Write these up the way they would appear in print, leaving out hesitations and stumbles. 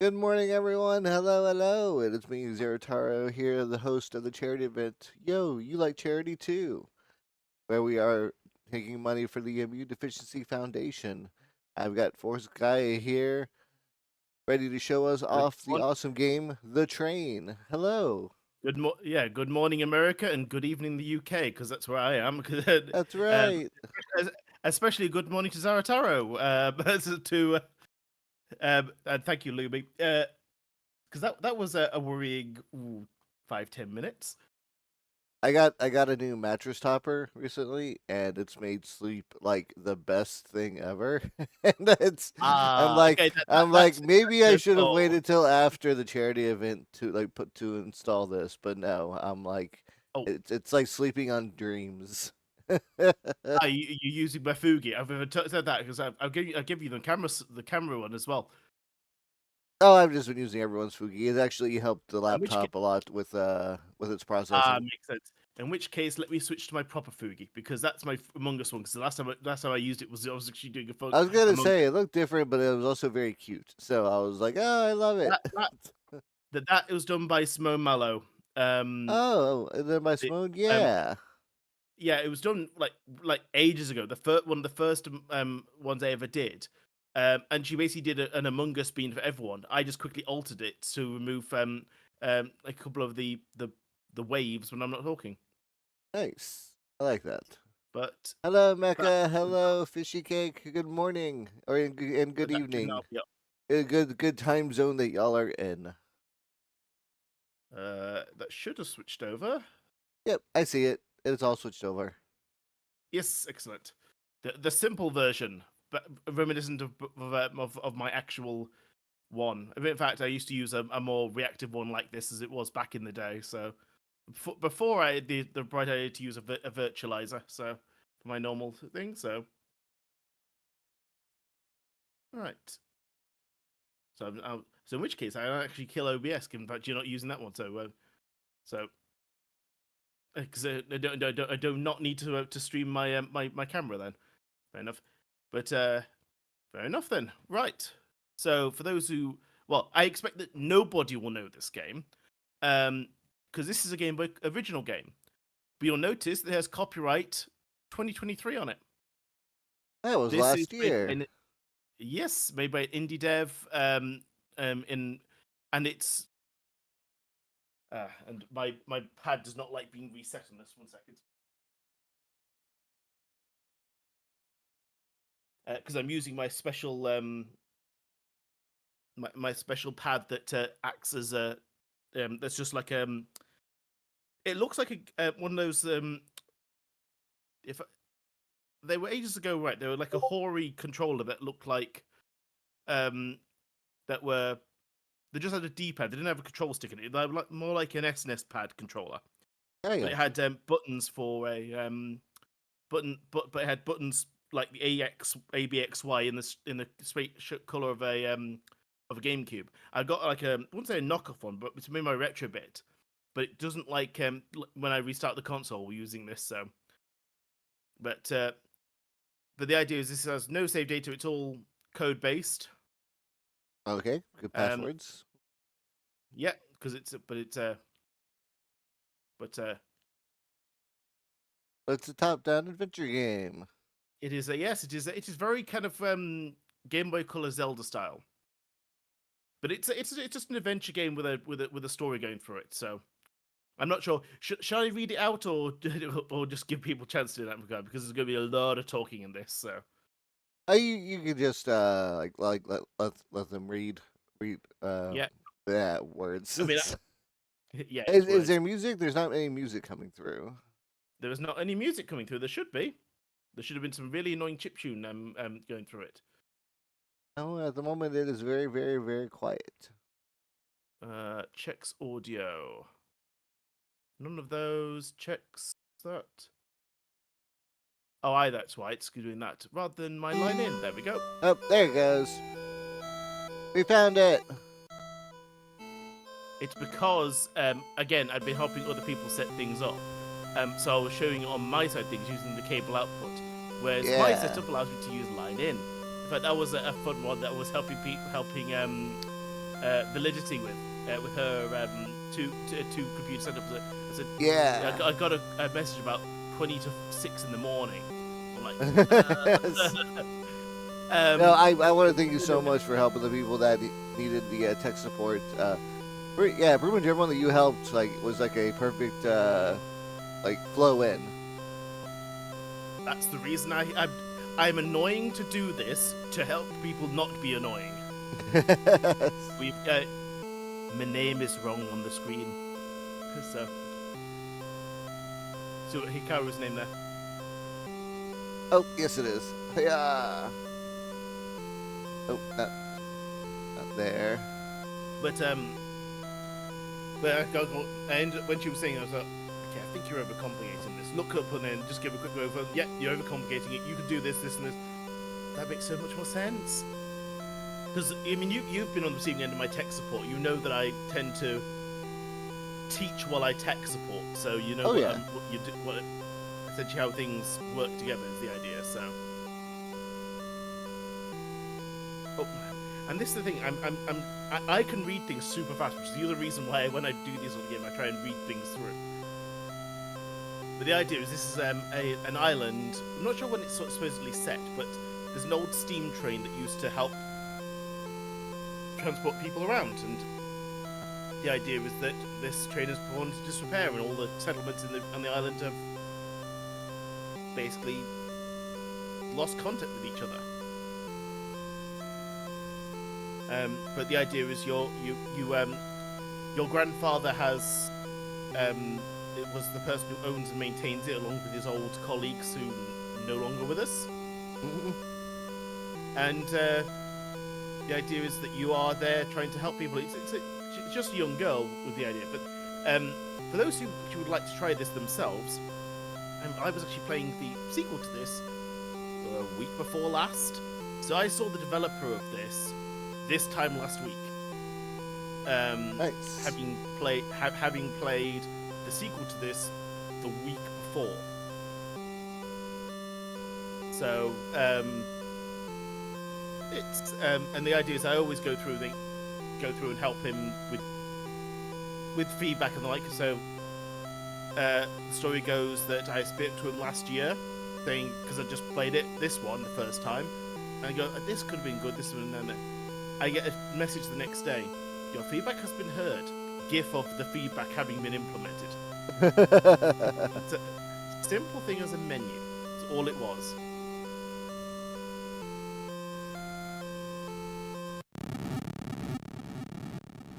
Good morning, everyone. Hello, hello. It is me, Zarataro, here, the host of the charity event. Yo, you like charity too, where we are taking money for the Immune Deficiency Foundation. I've got ForceGaia here, ready to show us Good off the morning. awesome game, The Train. Hello. Good morning, America, and good evening, the UK, because that's where I am. That's um, right. es- Especially good morning to Zarataro. And thank you, Luby. Because that was a worrying 5-10 minutes. I got a new mattress topper recently, and it's made sleep like the best thing ever. and it's I'm like Okay, I'm like that's maybe I good. should have Oh, waited till after the charity event to to install this, but no, I'm like oh, it's like sleeping on dreams. you're using my Fugi. I've never said that because I'll give you the camera one as well. Oh, I've just been using everyone's Fugi. It actually helped the In which laptop a lot with its processing. Makes sense. In which case, let me switch to my proper Fugi because that's my Among Us one. Because the last time I used it was I was actually doing I was gonna Among say Us. it looked different, but it was also very cute. So I was like, oh, I love it. That that that was done by Simone Mallow. Um, Oh, and then my the, Simone, um, yeah. yeah, it was done like ages ago. The first one of the first ones I ever did. And she basically did an Among Us bean for everyone. I just quickly altered it to remove a couple of the waves when I'm not talking. Nice. I like that. But Hello, that Mecca. Hello, Fishy Cake. Good morning, or and good that should evening. now be up. A good time zone that y'all are in. That should have switched over. Yep, I see it. It's all switched over. Yes, excellent. The simple version, but reminiscent of my actual one. In fact, I used to use a more reactive one like this as it was back in the day. So before I had the bright idea to use a virtualizer, so for my normal thing. So all right. So in which case I don't actually kill OBS, given that you're not using that one. So because I do not need to stream my camera then. Fair enough. But fair enough then. Right. So for those who, well, I expect that nobody will know this game, because this is a Game Boy original game. But you'll notice that it has copyright 2023 on it. That was This is last made year. by yes, made by indie dev. In and it's and my pad does not like being reset on this. 1 second. Because I'm using my special my special pad that acts as a that's just like it looks like a one of those if they were ages ago, right, they were like a hoary controller that looked like um that were they just had a d-pad, they didn't have a control stick in it. They were like more like an SNES pad controller, I but it got you. had buttons for a but it had buttons like the AX ABXY in the straight color of a GameCube. I got like I wouldn't say a knockoff one, but it's made my retro bit. But it doesn't like when I restart the console using this. So, but uh, but the idea is this has no save data. It's all code based. Okay, good Um, passwords. yeah, because but It's a top-down adventure game. it is a yes. It is very kind of Game Boy Color Zelda style. But it's just an adventure game with a story going through it. So I'm not sure. Shall I read it out or or just give people a chance to do that regard? Because there's going to be a lot of talking in this. So You could just let them read yeah, yeah words. I mean, yeah, Is it's there words. music? There's not any music coming through. There is not any music coming through. There should be. There should have been some really annoying chiptune going through it. No, at the moment it is very, very, very quiet. Checks audio. None of those checks that. Oh, that's why it's doing that rather than my line in. There we go. Oh, there it goes. We found it. It's because again I'd been helping other people set things up. So I was showing it on my side things using the cable output, whereas my Yeah. setup allows me to use line in. In fact, that was a fun one that was helping validity with her two computer setups. I said, Yeah. I got a message about 20 to 6 in the morning. I'm like, No, I want to thank you so much for helping the people that needed the tech support. Yeah, pretty much everyone that you helped was like a perfect flow in. that's the reason I'm annoying to do this to help people not be annoying. We've my name is wrong on the screen, so Hikaru's name there. Oh, yes, it is. Yeah. Oh, not there. But when she was saying, I was like, okay, I think you're overcomplicating this. Look up and then just give a quick over. Yeah, you're overcomplicating it. You can do this, this, and this. That makes so much more sense. Because I mean, you've been on the receiving end of my tech support. You know that I tend to teach while I tech support. So you know essentially how things work together is the idea. So. Oh, and this is the thing. I can read things super fast, which is the other reason why when I do these on the game, I try and read things through. But the idea is this is an island. I'm not sure when it's supposedly set, but there's an old steam train that used to help transport people around, and the idea is that this train has gone into disrepair, and all the settlements on the island have basically lost contact with each other. But the idea is your grandfather has it was the person who owns and maintains it, along with his old colleagues who are no longer with us. And the idea is that you are there trying to help people. It's just a young girl with the idea. But for those who would like to try this themselves, I was actually playing the sequel to this a week before last. So I saw the developer of this time last week. Nice. Having played the sequel to this the week before. So it's and the idea is I always go through and help him with feedback and the like. So the story goes that I spoke to him last year, saying because I just played this one the first time, and I go, this could have been good. This one, and I get a message the next day. Your feedback has been heard. GIF of the feedback having been implemented. It's a simple thing as a menu. That's all it was.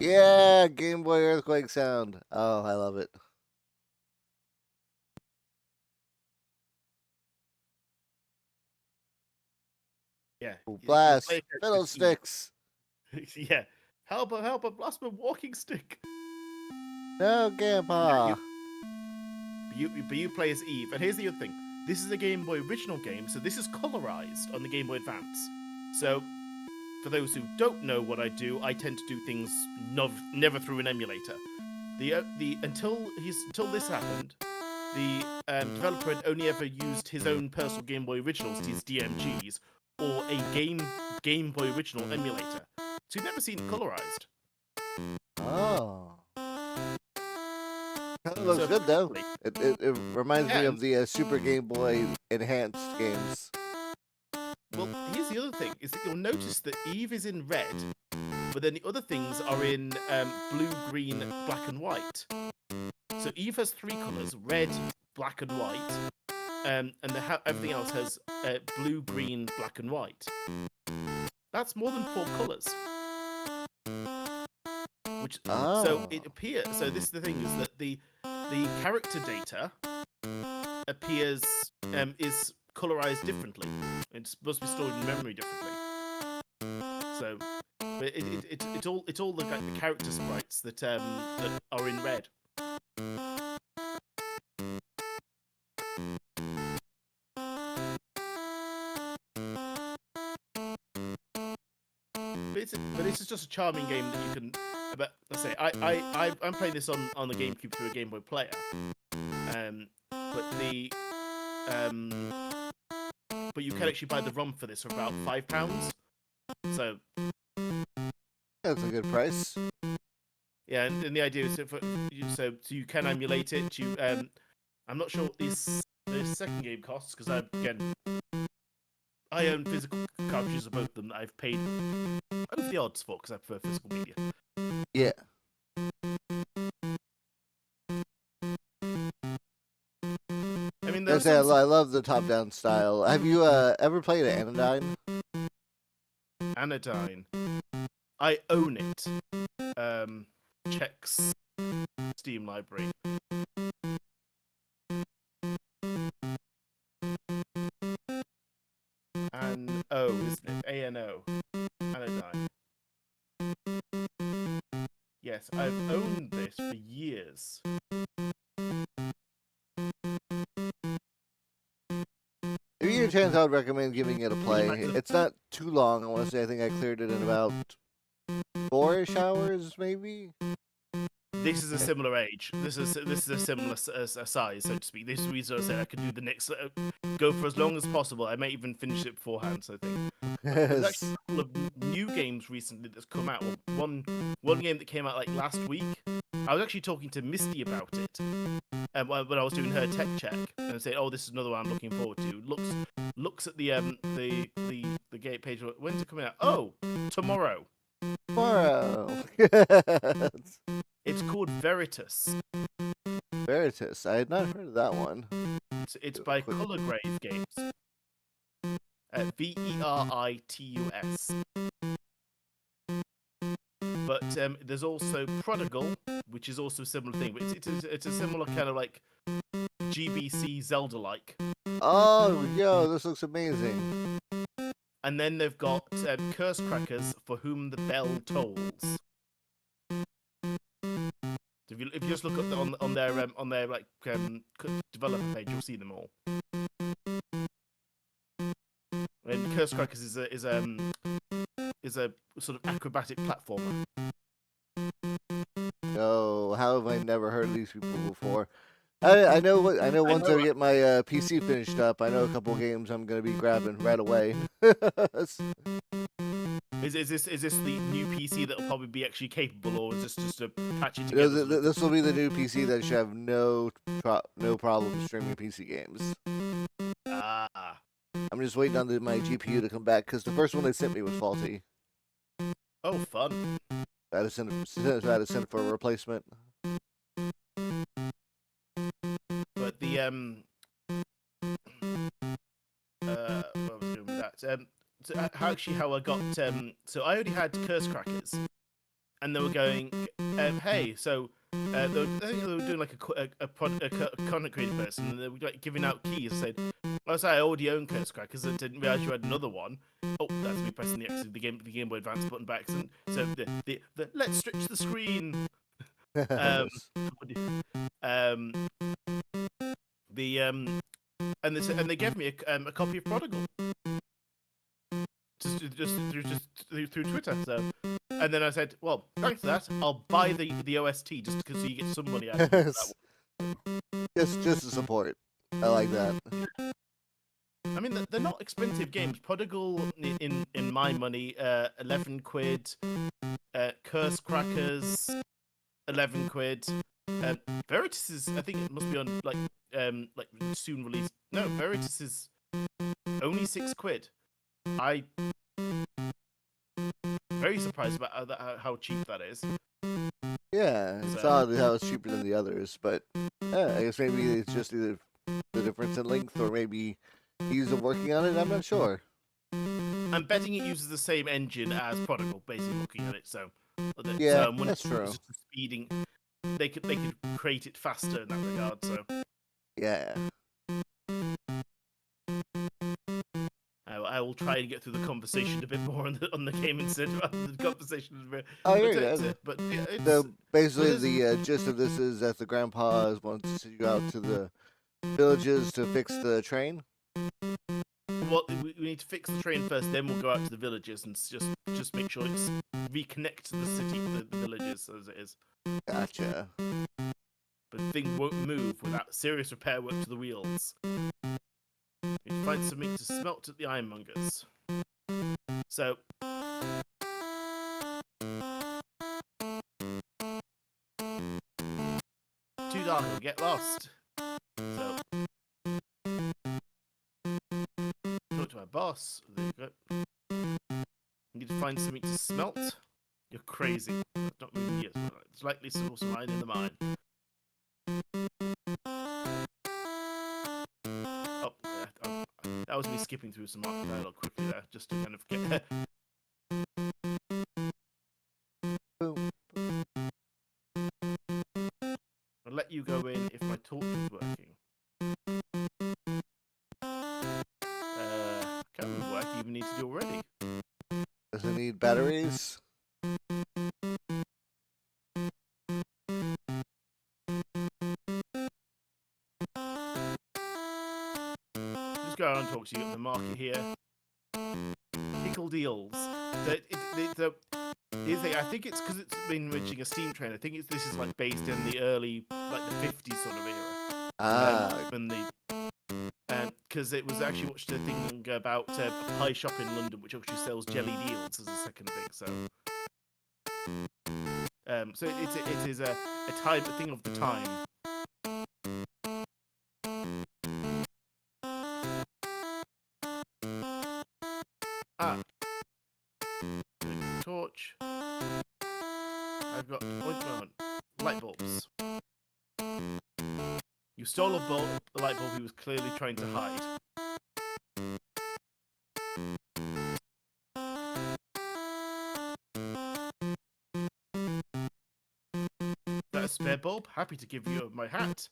Yeah, Game Boy earthquake sound. Oh, I love it. Yeah. Ooh, blast. Fiddlesticks. Yeah. Help! I've lost my walking stick. No, Grandpa. But you play as Eve. And here's the other thing. This is a Game Boy original game, so this is colorized on the Game Boy Advance. So, for those who don't know what I do, I tend to do things never through an emulator. Until this happened, the developer had only ever used his own personal Game Boy originals, his DMGs, or a Game Boy original emulator. So you've never seen it colorized. Oh. It looks good though. It reminds me of the Super Game Boy enhanced games. Well, here's the other thing: is that you'll notice that Eve is in red, but then the other things are in blue, green, black, and white. So Eve has 3 colors: red, black, and white, and everything else has blue, green, black, and white. That's more than 4 colors. So it appears. So this is the thing: is that the character data appears is colorized differently. It's supposed to be stored in memory differently. So, but it's all the character sprites that are in red. But this is just a charming game that you can. But let's say I'm playing this on the GameCube through a Game Boy player, but you can actually buy the ROM for this for about £5. So That's a good price. Yeah, and the idea is so you can emulate it. I'm not sure what the second game costs because I own physical cartridges of both of them that I've paid over the odds for because I prefer physical media. Yeah. I mean, I love the top-down style. Have you ever played Anodyne? Anodyne. I own it. Checks Steam library. And O, isn't it? ANO. Anodyne. Yes, I've owned this for years. If you get a chance, I would recommend giving it a play. It's not too long. I want to say I think I cleared it in about 4-ish hours, maybe. This is a similar age. This is a similar size, so to speak. This is the reason I said I could do the next, go for as long as possible. I may even finish it beforehand. So I think there's actually a couple of new games recently that's come out. One game that came out like last week. I was actually talking to Misty about it when I was doing her tech check, and I said, "Oh, this is another one I'm looking forward to." Looks at the gate page. When's it coming out? Oh, tomorrow. Tomorrow. It's called Veritas. Veritas. I had not heard of that one. It's by Color Grave Games. Veritus. But there's also Prodigal, which is also a similar thing. But it's a similar kind of like GBC Zelda-like. Oh, yo, this looks amazing. And then they've got Curse Crackers, For Whom the Bell Tolls. If you just look up on their like developer page, you'll see them all. And Curse Crackers is a sort of acrobatic platformer. Oh, how have I never heard of these people before? I know once I get my PC finished up, I know a couple games I'm gonna be grabbing right away. Is this the new PC that'll probably be actually capable, or is this just a patch it together? This will be the new PC that should have no problem streaming PC games. Ah. I'm just waiting on my GPU to come back because the first one they sent me was faulty. Oh, fun. I had to send for a replacement. But the what was I doing with that? So how I got so I already had Curse Crackers, and they were going, hey, so I think they were doing like a content creator person, and they were like giving out keys. I said, I already own Curse Crackers. I didn't realize you had another one. Oh, that's me pressing the Game Boy Advance button back. And so the let's stretch the screen. And they gave me a copy of Prodigal. Just through Twitter. So, and then I said, well, thanks for that. I'll buy the OST just because you get some money out of that one. Just to support. I like that. I mean, they're not expensive games. Prodigal, in my money, 11 quid. Curse Crackers, 11 quid. Veritas is, I think it must be on like soon released. No, Veritas is only 6 quid. I very surprised about how cheap that is. Yeah, it's odd how it's cheaper than the others, but I guess maybe it's just either the difference in length or maybe he's working on it. I'm not sure. I'm betting it uses the same engine as Prodigal, basically looking at it. So yeah, that's true. Speeding, they could create it faster in that regard. So yeah. I will try and get through the conversation a bit more on the game instead of the conversation. Oh, yeah. But yeah, so basically, the gist of this is that the grandpa wants to go out to the villages to fix the train. Well, we need to fix the train first, then we'll go out to the villages and just make sure it's reconnect the city, the villages as it is. Gotcha. But things won't move without serious repair work to the wheels. We need to find something to smelt at the ironmongers. So dark, I'll get lost. So, talk to our boss. There you go. You need to find something to smelt. You're crazy. That's not moving yet. It's likely some mine in the mine. Oh, yeah, that was me skipping through some market dialogue quickly there, just to kind of get. Boom. I'll let you go in if my torch is working. Can't remember what I even need to do already. Does it need batteries? Just go around and talk to you at the market here. Pickle deals. The thing, I think it's because it's been reaching a steam train. I think this is like based in the early, like the 50s sort of era. When the because it was actually watched a thing about a pie shop in London which actually sells jelly deals as a second thing. So it is a thing of the time. Torch. I've got ointment. Light bulbs. You stole a light bulb he was clearly trying to hide. That a spare bulb? Happy to give you my hat.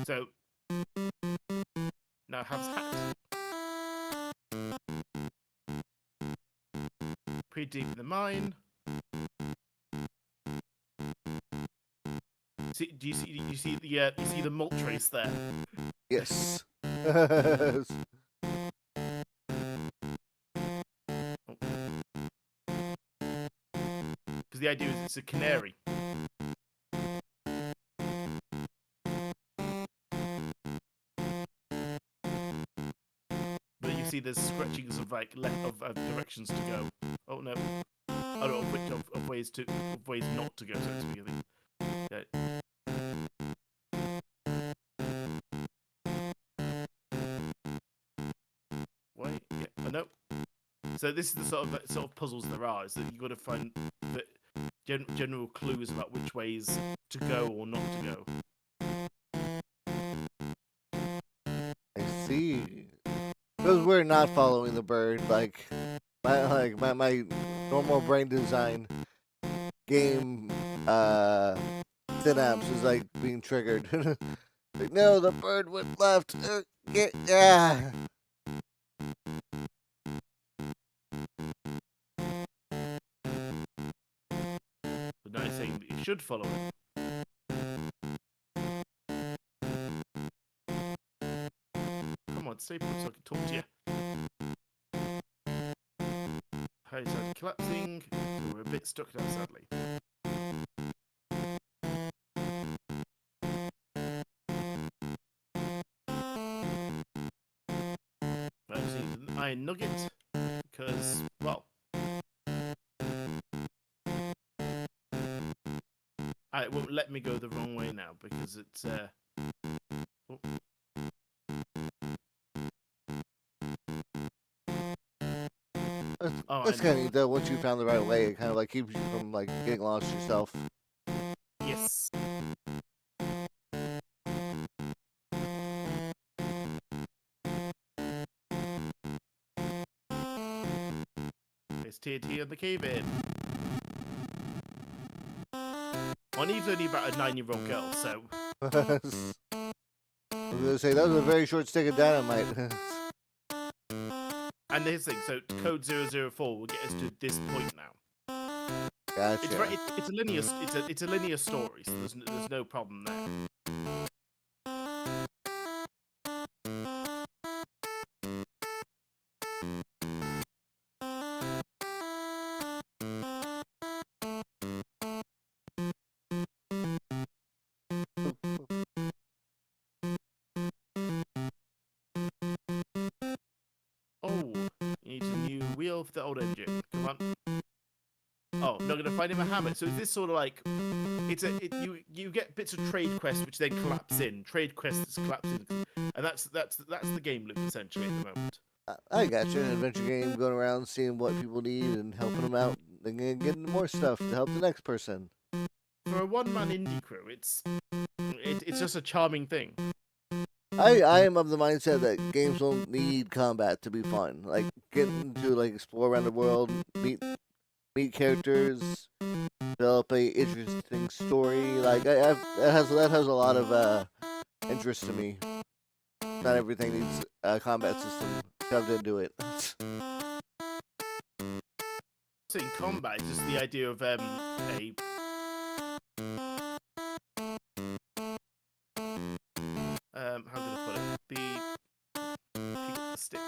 So now have his hat. Pretty deep in the mine. Do you see the malt trace there? Yes. Because the idea is it's a canary. But you see there's scratchings of like of directions to go. Oh no. Oh no, of ways not to go, so to speak. Yeah. Wait, yeah. Oh no. So this is the sort of puzzles there are, is that you've got to find the general clues about which ways to go or not to go. I see. Because we're not following the bird, like my normal brain design game synapse is like being triggered. Like, no, the bird went left. Yeah. But now you're saying that you should follow it. Come on, stay put so I can talk to you. High side collapsing. So we're a bit stuck now, sadly. I just need an iron nugget because, well, it won't let me go the wrong way now because it's oh. That's kind of neat though. Once you found the right way, it kind of like keeps you from like getting lost yourself. Yes. It's TNT on the cave in. Oni's only about a 9-year-old girl, so. I was gonna say that was a very short stick of dynamite. And here's the thing, so code 004 will get us to this point now. Gotcha. It's a linear story, so there's no problem there. Oh, you need a new wheel for the old engine. Come on. Oh, I'm not going to find him a hammer. So is this sort of like you get bits of trade quests which then collapse in, trade quests collapse in, and that's the game loop essentially at the moment. I got you. An adventure game, going around seeing what people need and helping them out, and then getting more stuff to help the next person. For a one-man indie crew, it's just a charming thing. I am of the mindset that games don't need combat to be fun. Like getting to explore around the world, meet characters, develop a interesting story. That has a lot of interest to me. Not everything needs a combat system shoved into it. So in combat, it's just the idea of a how can I put it? The stick.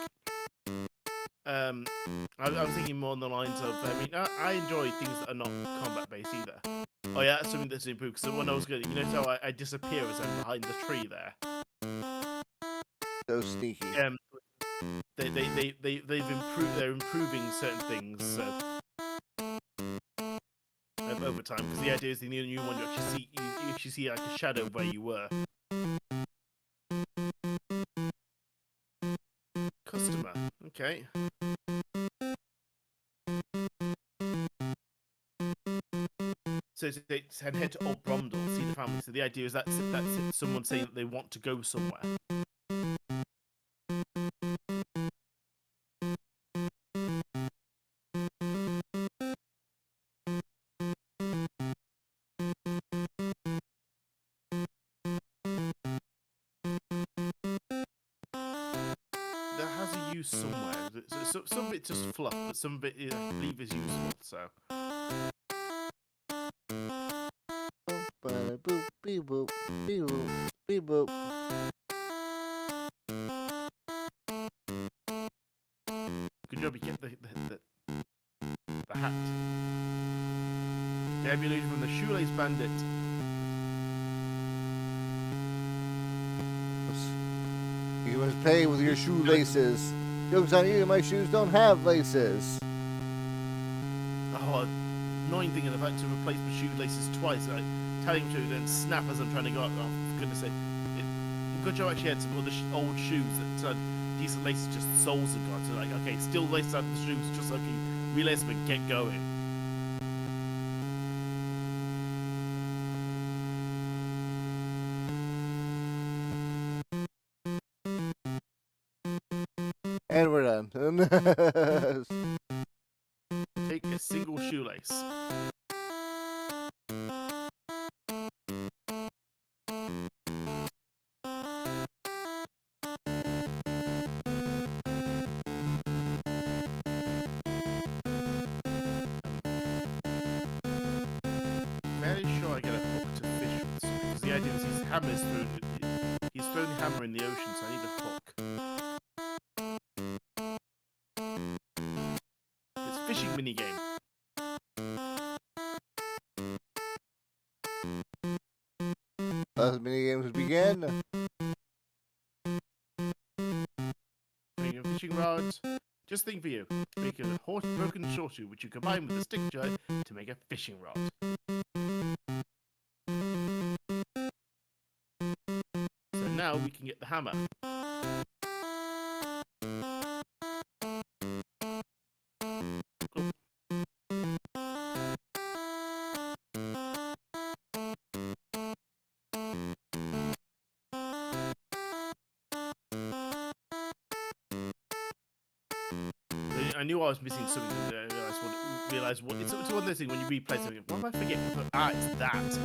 I was thinking more on the lines of, I mean, I enjoy things that are not combat based either. Oh yeah, that's something that's improved. So when I was good, how I disappear as I'm behind the tree there. So sneaky. They've improved. They're improving certain things over time, because the idea is in the new one you actually see like a shadow of where you were. Customer, okay. So it's head to Old Bromdell, see the family. So the idea is that's it, someone saying that they want to go somewhere. That has a use somewhere. So some of it's just fluff, but some of it I believe is useful. So. Good job, you get the hat. The ammunition from the Shoelace Bandit. You must pay with your shoelaces. Joke's on you, my shoes don't have laces. Oh, annoying thing in the fact to replace my shoelaces twice. Like, telling to then snap as I'm trying to go up. Oh, for goodness sake. Good job I actually had some other old shoes that decent laces, just the soles have gone. So, like, okay, still laces out the shoes, just so I can relace them and get going. And we're done. Take a single shoelace. Fairly sure I get a hook to fish with, because the idea is he's thrown the hammer in the ocean, so I need a hook. It's a fishing minigame. As minigames begin. Bring a fishing rod. Just think for you. Make a broken horseshoe, which you combine with a stick joint to make a fishing rod. So now we can get the hammer. Cool. I knew I was missing something. I realized what it's one of those things when you replay something. What am I forgetting? Ah, it's that.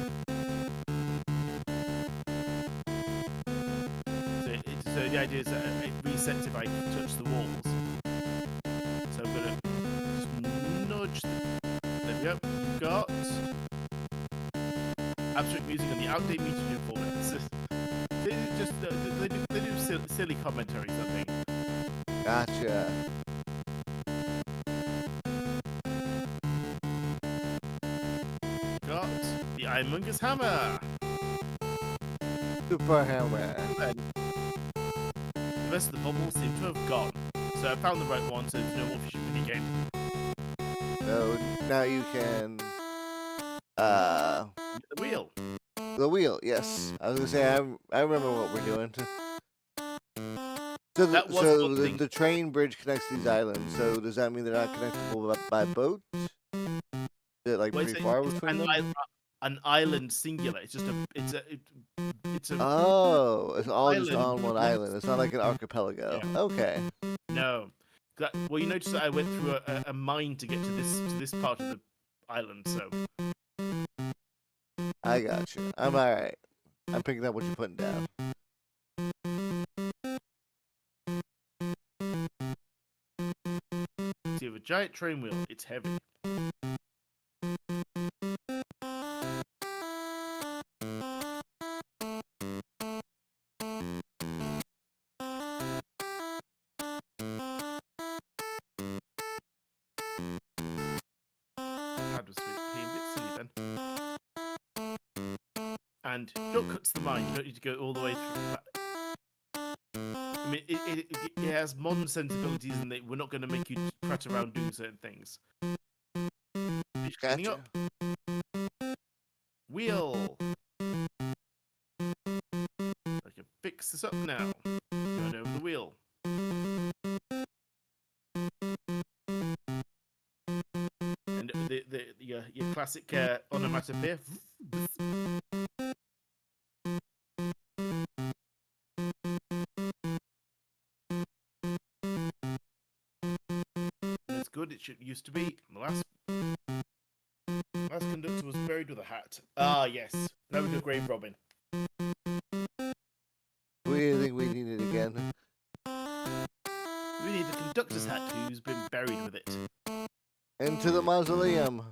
So the idea is that it resets if I touch the walls. So I'm gonna just nudge. There we go. You've got abstract music on the outdate meter folder. They do silly commentaries, I think. Gotcha. Got the Humongous Hammer. Super hammer. The rest of the bubbles seem to have gone. So I found the right one, so there's no more fishing minigame. So now you can uh The wheel. the wheel. Yes, I was gonna say I remember what we're doing. So That was so one thing. the train bridge connects these islands. So does that mean they're not connectable by boat? Is it like Well, pretty far it's between them? an island singular. It's just it's a Oh, it's all just island on one with island. It's not like an archipelago. yeah. Okay, No. Well, you notice that I went through a mine to get to this part of the island. So I got you. I'm all right. I'm picking up what you're putting down. you have a giant train wheel. It's heavy. That was being a bit silly then. And shortcuts the mine. You don't need to go all the way through that. I mean, it has modern sensibilities, and we're not going to make you prat around doing certain things. It's cleaning Gotcha. up. Wheel. I can fix this up now. Going over the wheel. And your classic onomatopoeia. It's good. It used to be. The last conductor was buried with a hat. Ah, yes. Now we do grave robbing. We didn't think we need it again. We need the conductor's hat who's been buried with it. Into the mausoleum.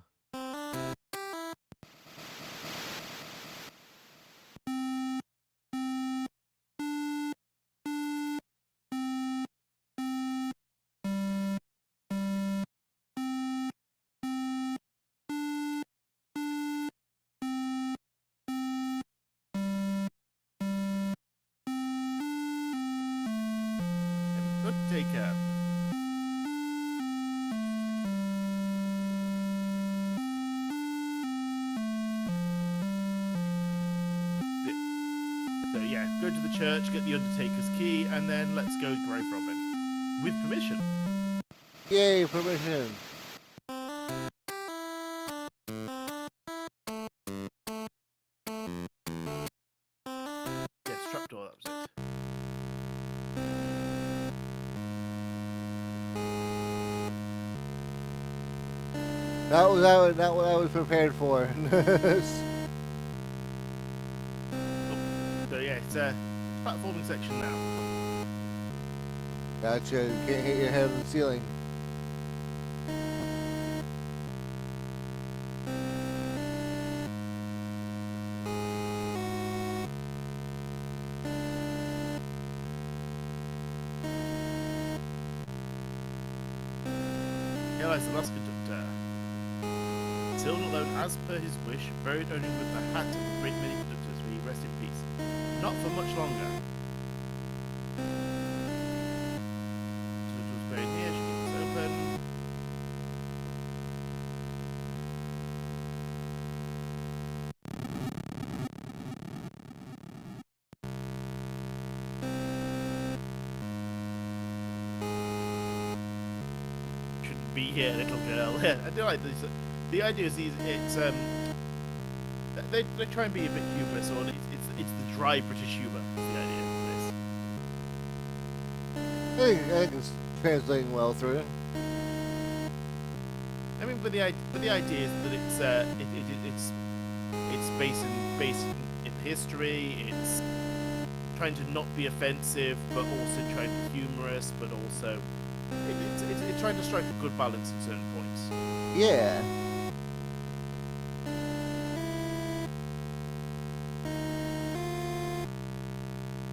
Good take care. So yeah, go to the church, get the Undertaker's key, and then let's go grave robbing. With permission. Yay, permission. Yes, trapdoor, that was it. Not what I was prepared for. So yeah, it's a platforming section now. Gotcha. You can't hit your head on the ceiling. Here lies the last conductor. Still not alone, as per his wish, buried only with the hat of a great many conductors, may he rest in peace. Not for much longer. Conductor was buried here, she keeps it open. Shouldn't be here, little girl. I do like this. The idea is it's they try and be a bit humorous, or it's the dry British humour. Is the idea of this. I think it's translating well through. I mean, but the idea is that it's based in history. It's trying to not be offensive, but also trying to be humorous, but also it's trying to strike a good balance at certain points. Yeah.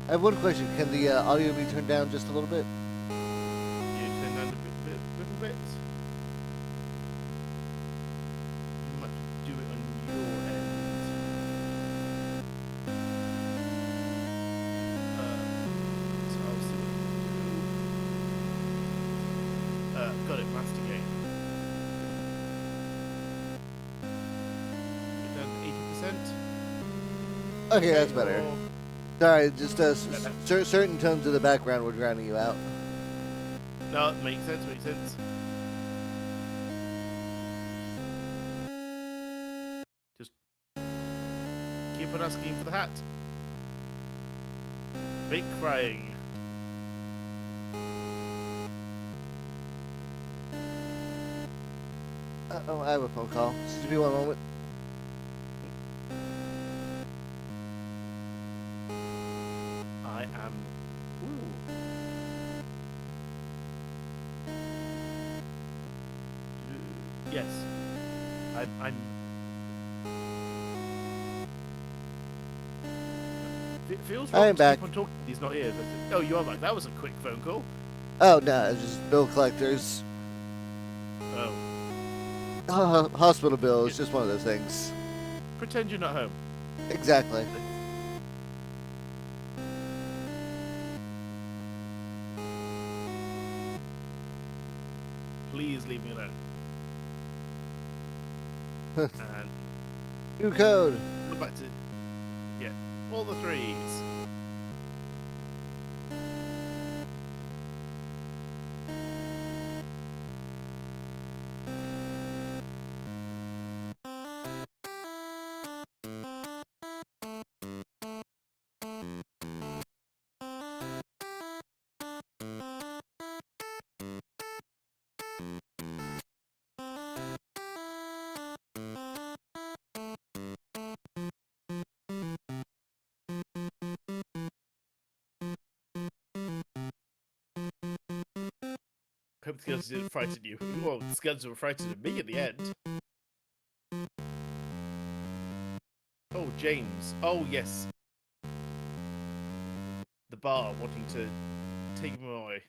I have one question. Can the audio be turned down just a little bit? You turn down little bit. You might do it on your end. So I'll see what I can do. Got it, master game. Okay, that's better. or- Sorry, just No, certain tones of the background were drowning you out. no, makes sense, makes sense. Just keep on asking for the hat. Fake crying. Oh, I have a phone call. Excuse me one moment. I am. Ooh. Yes. I'm. It feels I wrong am to back. keep on talking. He's not here. But, oh, you are back. That was a quick phone call. Oh, no, it's just bill collectors. Oh, Hospital bill is just one of those things. pretend you're not home. Exactly. Please leave me alone. And New code. go back to all the threes. Hope the skeleton didn't frighten you. Well, the skeleton were frightened of me at the end. Oh, James. Oh, yes. The bar wanting to take him away.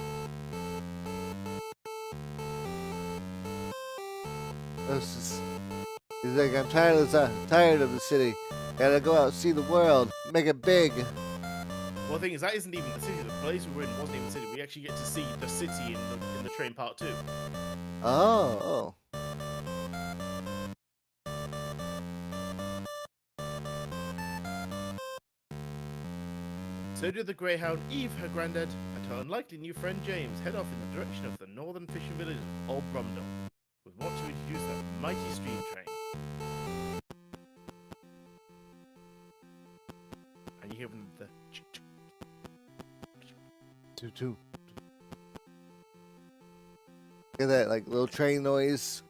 He's like, I'm tired of the city. Gotta go out, see the world, make it big. Well, the thing is, that isn't even the city. The place we're in wasn't even the city. We actually get to see the city in the train part 2. Oh. So did the greyhound Eve, her granddad, and her unlikely new friend James head off in the direction of the northern fishing village of Old Brumdell, with what to introduce that mighty stream train. And you hear them the Toot. Get that like little train noise.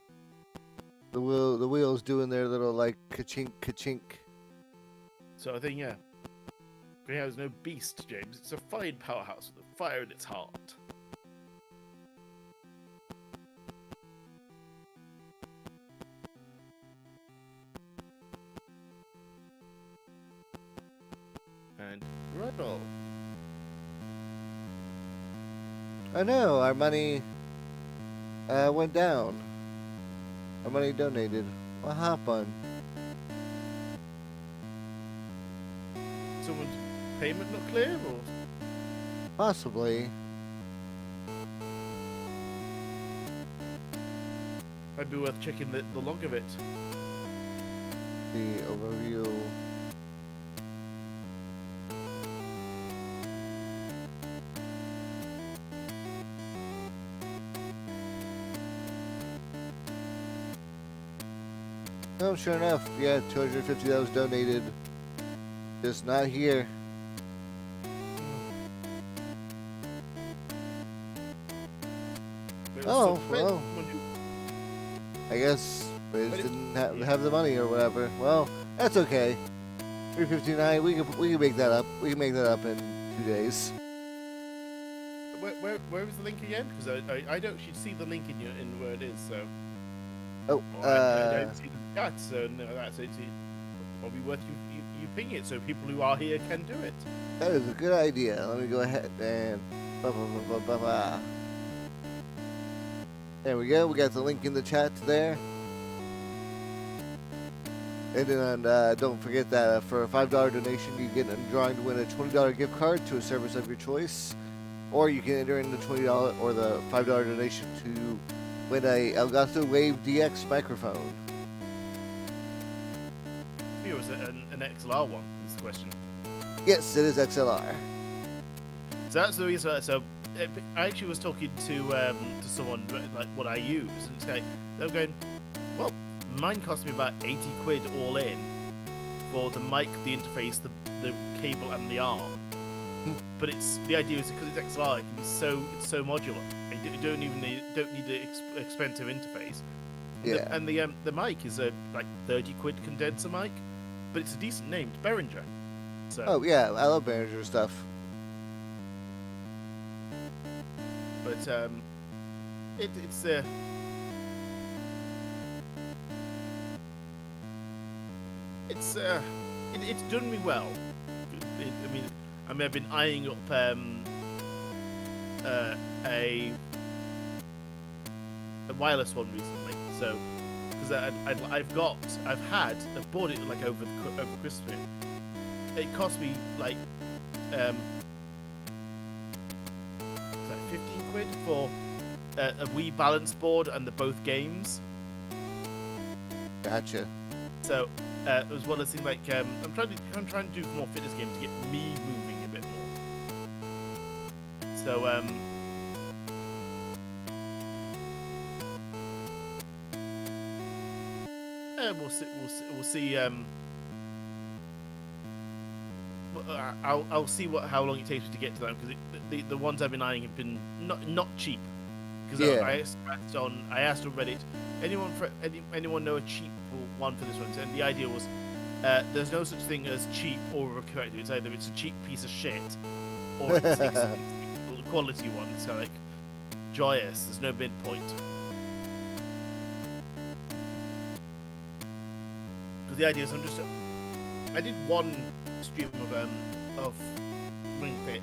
The wheels doing their little like ka-chink ka-chink. sort of thing, yeah. Greyhound's no beast, James. It's a fine powerhouse with a fire in its heart. And Rudolph. I know, our money went down. Our money donated. What happened? Someone's payment not clear, or Possibly. might be worth checking the log of it. The overview. Oh, sure enough, yeah, 250 that was donated. Just not here. But Oh, so- well. I guess we just didn't have the money or whatever. Well, that's okay. 359. We can make that up. We can make that up in 2 days. Where was the link again? Because I don't actually see the link in where it is. So Oh, I don't see the chat. So no, that's it. Probably worth you ping it so people who are here can do it. that is a good idea. Let me go ahead and. There we go. We got the link in the chat there. And then don't forget that for a $5 donation, you get a drawing to win a $20 gift card to a service of your choice. Or you can enter in the $20 or the $5 donation to win a Elgato Wave DX microphone. USB or is it an XLR one? Is the question. Yes, it is XLR. So that's the reason. So I actually was talking to someone like what I use, and it's like they're going, well, mine cost me about 80 quid all in for the mic, the interface, the cable, and the arm. But it's the idea is because it's XLR, it's so modular. You don't need the expensive interface. Yeah. And the mic is a like 30 quid condenser mic, but it's a decent name, it's Behringer. So Oh yeah, I love Behringer stuff. but it's it's done me well. I mean I've been eyeing up a wireless one recently. So because I've bought it like over Christmas. It cost me like 15 quid for a Wii balance board and both games. Gotcha. So as well as things like I'm trying to do more fitness games to get me moving a bit more. So we'll see. I'll see how long it takes me to get to them because the ones I've been eyeing have been not cheap. Because Yeah. I asked on Reddit, anyone know a cheap one for this one? And the idea was there's no such thing as cheap or correct. It's either it's a cheap piece of shit or it's a quality one. So like joyous. There's no midpoint. Because the idea is I did one stream of Ring Fit.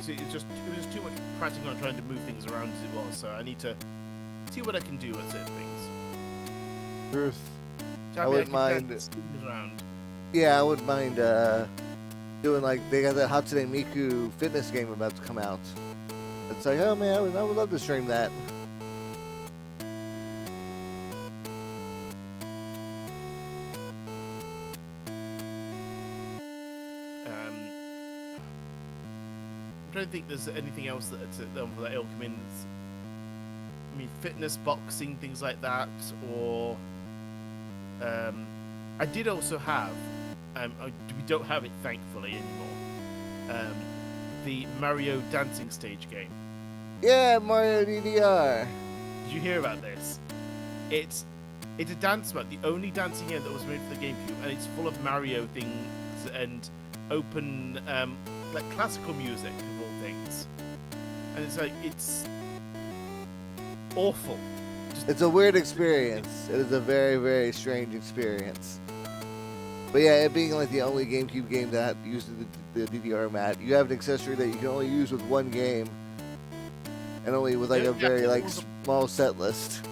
It was just too much practicing on trying to move things around as it was. So I need to see what I can do with certain things. Truth. So I wouldn't mind. Yeah, I wouldn't mind doing like they got that Hatsune Miku fitness game about to come out. It's like, oh man, I would love to stream that. I don't think there's anything else that ilk. I mean, fitness, boxing, things like that, or I did also have. We don't have it thankfully anymore. The Mario dancing stage game. Yeah, Mario DDR. Did you hear about this? It's a dance map, the only dancing game that was made for the GameCube, and it's full of Mario things and open like classical music of all things. And it's like it's awful. It's a weird experience. It is a very, very strange experience. But yeah, it being like the only GameCube game that uses the DDR mat, you have an accessory that you can only use with one game, and only with like a very like small set list.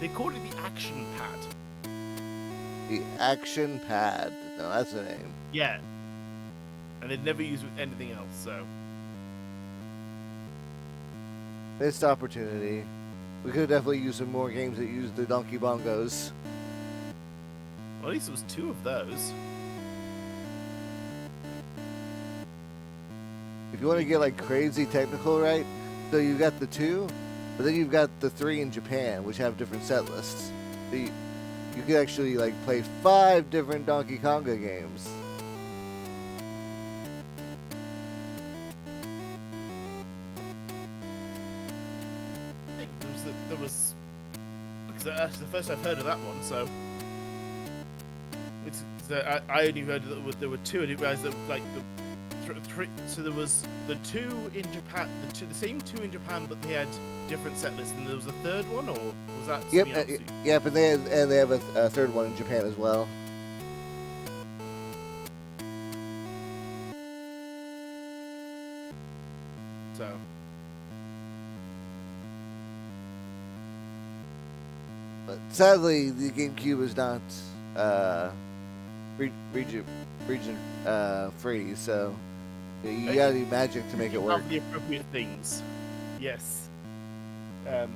They called it the action pad. The action pad. No, that's the name. Yeah. And they'd never used with anything else, so. Missed opportunity. We could definitely use some more games that use the Donkey Bongos. Well, at least there was 2 of those. If you want to get like crazy technical, right? So you've got the 2, but then you've got the 3 in Japan, which have different set lists. So you could actually like play 5 different Donkey Konga games. There was because that's the first I've heard of that one. So I only heard that there were 2, and it realized that like the 3. So there was the 2 in Japan, the same 2 in Japan, but they had different set lists. And there was a 3rd one, or was that? Yep, and they have a 3rd one in Japan as well. So. But sadly, the GameCube is not region free, so you gotta do magic to make it work. The appropriate things. Yes. So.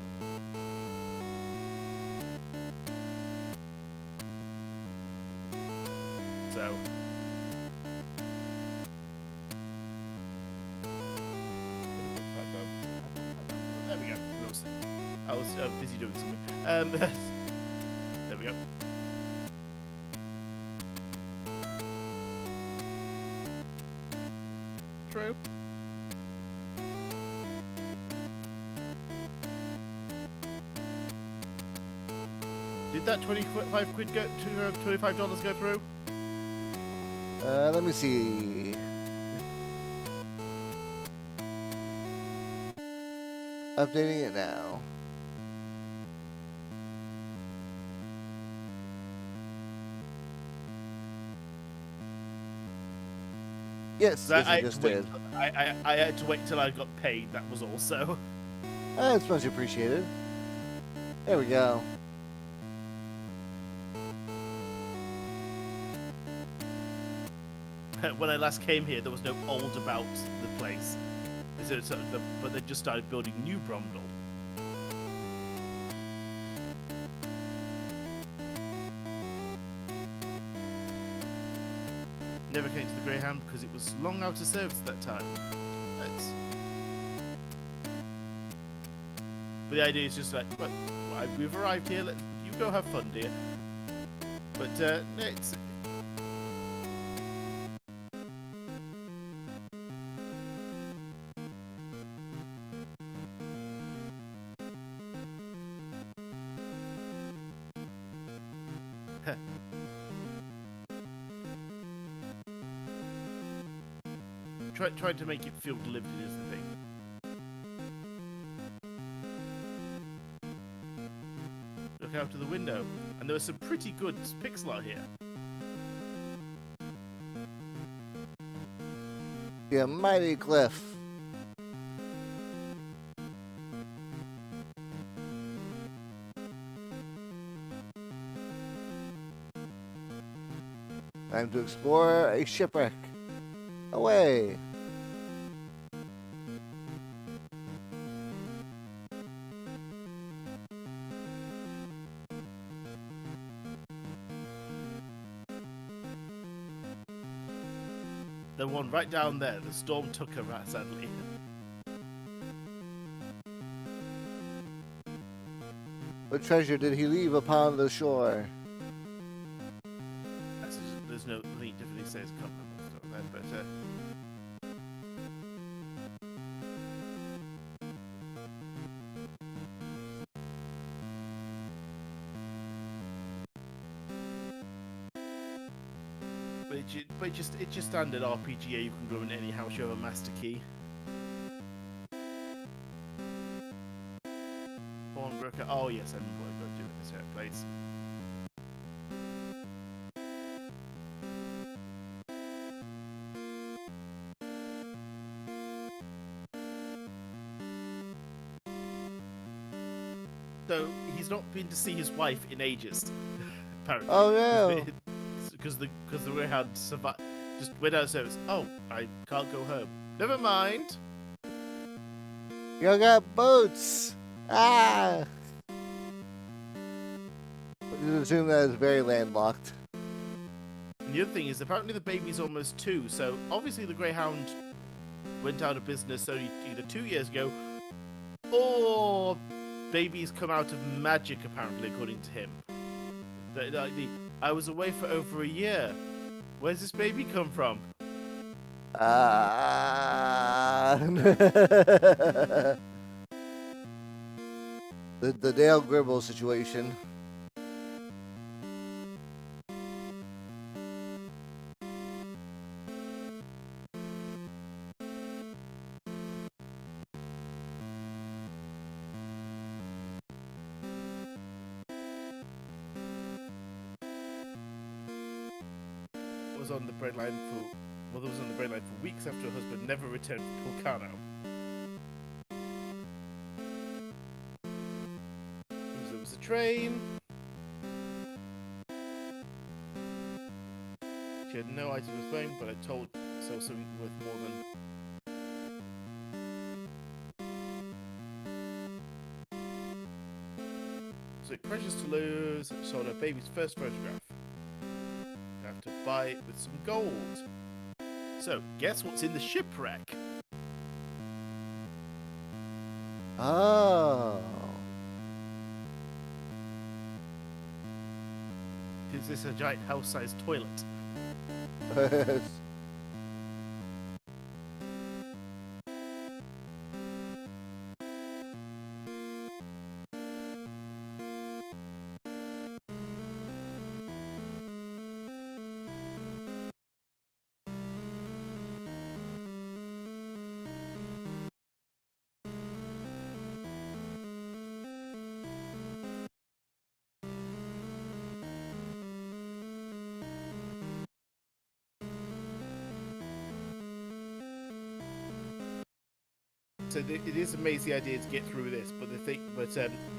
There we go. I was busy doing something. There we go. True. Did that 25 quid go to $25 go through? Let me see. Updating it now. Yes, So yes, I it had just to wait. did. I had to wait till I got paid. That was also. It's much appreciated. There we go. When I last came here, there was no old about the place. But they just started building new Bromdell. Never came to the Greyhound because it was long out of service at that time. But the idea is just like, well, we've arrived here. You go have fun, dear. But it's. Trying to make it feel delivered is the thing. Look out of the window, and there was some pretty good pixel art here. The mighty cliff. Time to explore a shipwreck. Away. The one right down there, the storm took her rat, sadly. What treasure did he leave upon the shore? There's no link definitely says can't remember stuff then, but it's just standard RPGA. You can go in any house you have a master key. Pawnbroker. Oh yes, I remember what I got to do in this place. So he's not been to see his wife in ages, apparently. Oh no! Because the Greyhound survived. Just went out of service. Oh, I can't go home. Never mind. You got boats! Ah! Just assume that is very landlocked. And the other thing is, apparently the baby's almost 2, so obviously the Greyhound went out of business only either 2 years ago, or babies come out of magic, apparently, according to him. I was away for over a year. Where's this baby come from? The Dale Gribble situation. Was on the breadline for mother was on the breadline for weeks after her husband never returned from Tulcano. There was a train. She had no item of fame, but I told so something worth more than. absolutely precious to lose. Sold her baby's first photograph. You have to buy it with some gold. So, guess what's in the shipwreck? Oh. Is this a giant house-sized toilet? So it is an amazing idea to get through this, but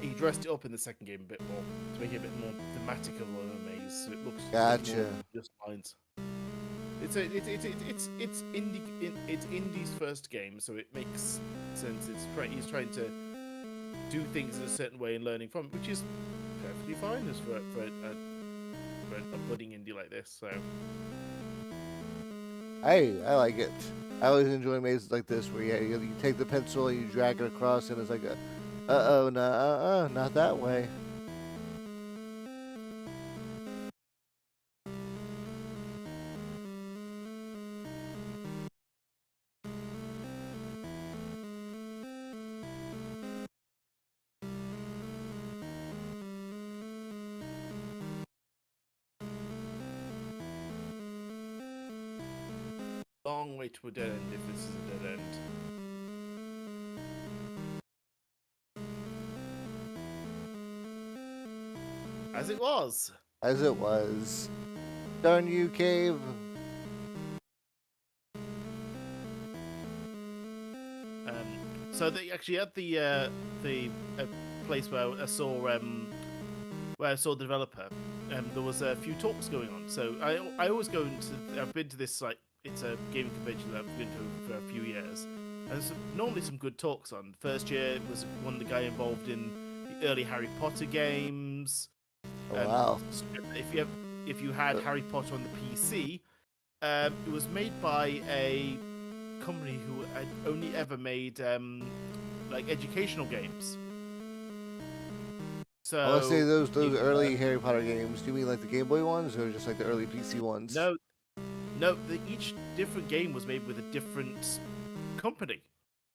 he dressed it up in the second game a bit more to make it a bit more thematic of a maze. So it looks Gotcha. more just lines. It's Indy's first game, so it makes sense. He's trying to do things in a certain way and learning from it, which is perfectly fine as for a budding indie like this. So Hey, I like it. I always enjoy mazes like this where you take the pencil and you drag it across and it's like not that way. long way to a dead end if this is a dead end. As it was. As it was. Darn you, cave. So they actually at the place where I saw the developer, there was a few talks going on. So I always go into. I've been to this it's a gaming convention that I've been to for a few years. And there's normally some good talks on. First year was the guy involved in the early Harry Potter games. Oh, wow. If you had Harry Potter on the PC, it was made by a company who had only ever made like educational games. So I want to say those early Harry Potter games. Do you mean like the Game Boy ones, or just like the early PC ones? No, each different game was made with a different company.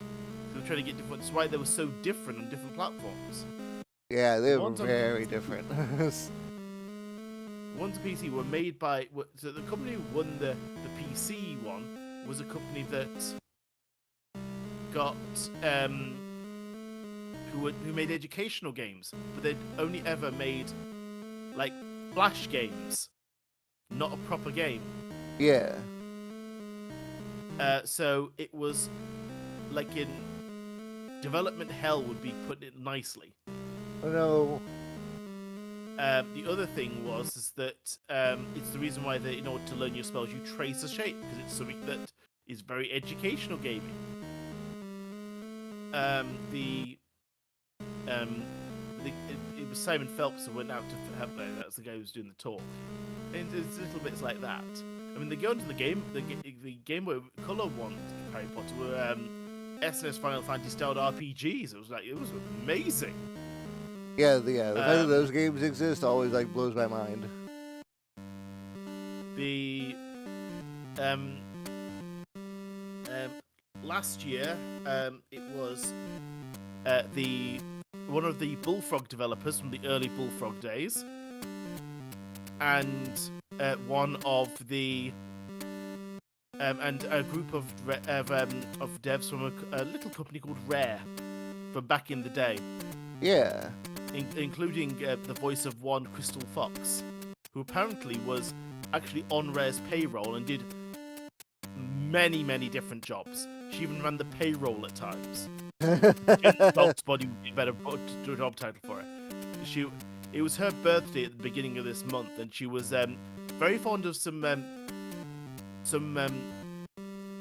So they're trying to get different. That's why they were so different on different platforms. Yeah, they were very different. The ones on PC were made by. So the company who won the PC one was a company that got who made educational games, but they'd only ever made like flash games, not a proper game. Yeah. So it was like in development hell would be putting it nicely. Oh no. The other thing is that it's the reason why in order to learn your spells you trace a shape, because it's something that is very educational gaming. It was Simon Phelps who went out to help there. That's the guy who was doing the talk. And there's little bits like that. I mean, they go into the Game Boy Color one, Harry Potter, were SNES Final Fantasy styled RPGs. It was amazing. Yeah, the fact that those games exist always like blows my mind. Last year, it was one of the Bullfrog developers from the early Bullfrog days, and one of the and a group of devs from a little company called Rare from back in the day. Yeah. Including the voice of one Crystal Fox, who apparently was actually on Rare's payroll and did many, many different jobs. She even ran the payroll at times. Dog's Body would be a better job title for her. It was her birthday at the beginning of this month, and she was very fond of some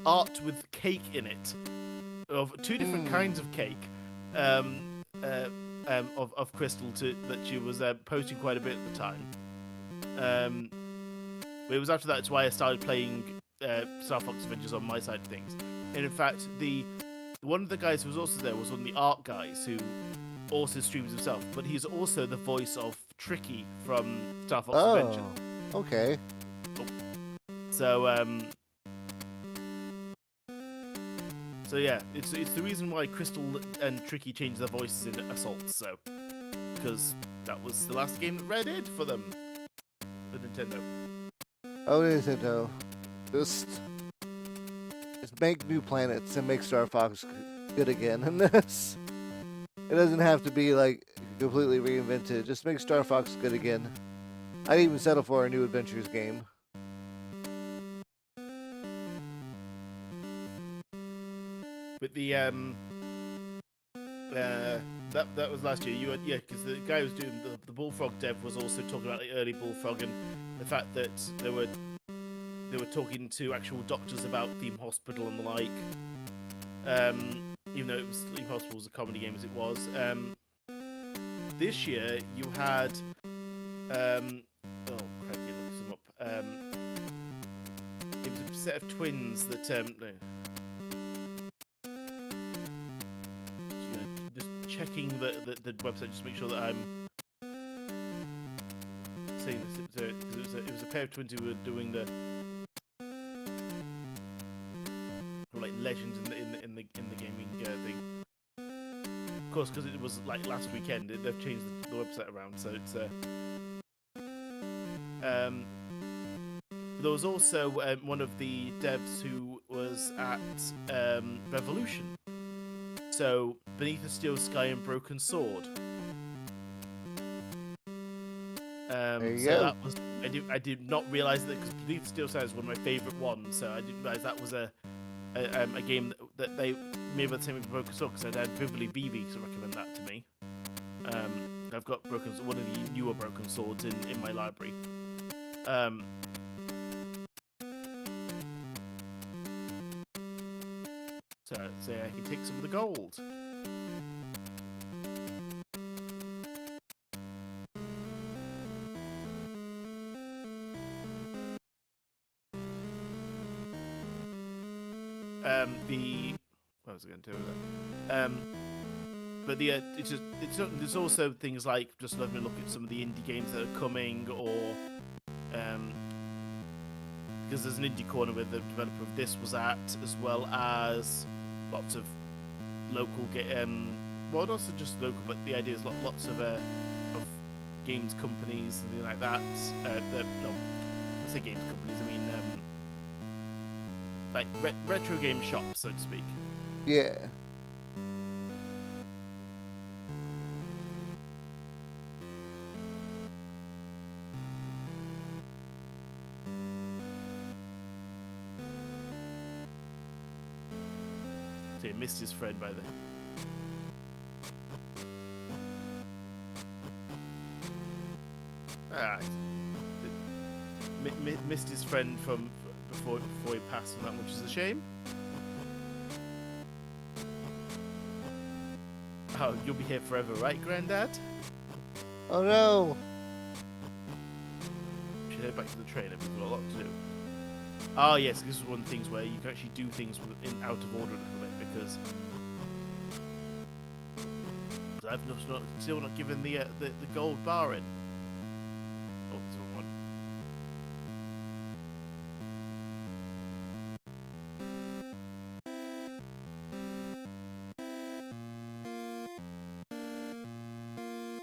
art with cake in it, of two different kinds of cake. of Crystal that she was posting quite a bit at the time. But it was after that's why I started playing Star Fox Adventures on my side of things. And in fact, one of the guys who was also there was one of the art guys who also streams himself, but he's also the voice of Tricky from Star Fox Adventures. Okay. So so yeah, it's the reason why Crystal and Tricky changed their voices in Assault. So because that was the last game that Rare did for them, for Nintendo. Oh, Nintendo. Just make new planets and make Star Fox good again. And this, it doesn't have to be like completely reinvented. Just make Star Fox good again. I'd even settle for a new Adventures game. But that was last year. Because the guy who was doing the Bullfrog dev was also talking about the early Bullfrog and the fact that they were talking to actual doctors about Theme Hospital and the like. Even though Theme Hospital was a comedy game as it was. This year you had oh crikey, look them up. It was a set of twins that just checking the website just to make sure that I'm saying this. It was a pair of twins who were doing the like legends in the gaming thing. Of course, because it was like last weekend, they've changed the website around, so it's there was also one of the devs who was at Revolution. So Beneath the Steel Sky and Broken Sword. There you So go. that was I did not realize that because Beneath the Steel Sky is one of my favorite ones. So I didn't realize that was a game that they made by the same with Broken Sword because I'd had Vividly BB to recommend that to me. I've got one of the newer Broken Swords in my library. So I can take some of the gold. What was I going to do with that? But there's also things like just letting me look at some of the indie games that are coming, or because there's an indie corner where the developer of this was at, as well as lots of local well, not just local, but the idea is lots of games companies and things like that. I say games companies, I mean like retro game shops, so to speak. Yeah. So he missed his friend by the. Missed his friend from before he passed on that, which is a shame. Oh, you'll be here forever, right, Grandad? Oh no. Should head back to the train. We've got a lot to do. Oh yes, this is one of the things where you can actually do things out of order a little bit because I've still not given the gold bar in. Oh, there's one.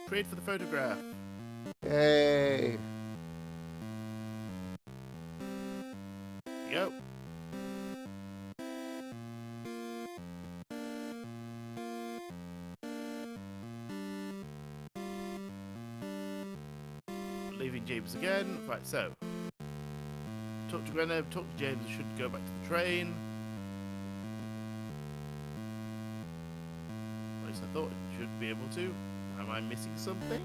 Trade for the photograph. Yay. Go. Leaving James again. Right, so talk to Grenna, talk to James. Should go back to the train. At least I thought it should be able to. Am I missing something?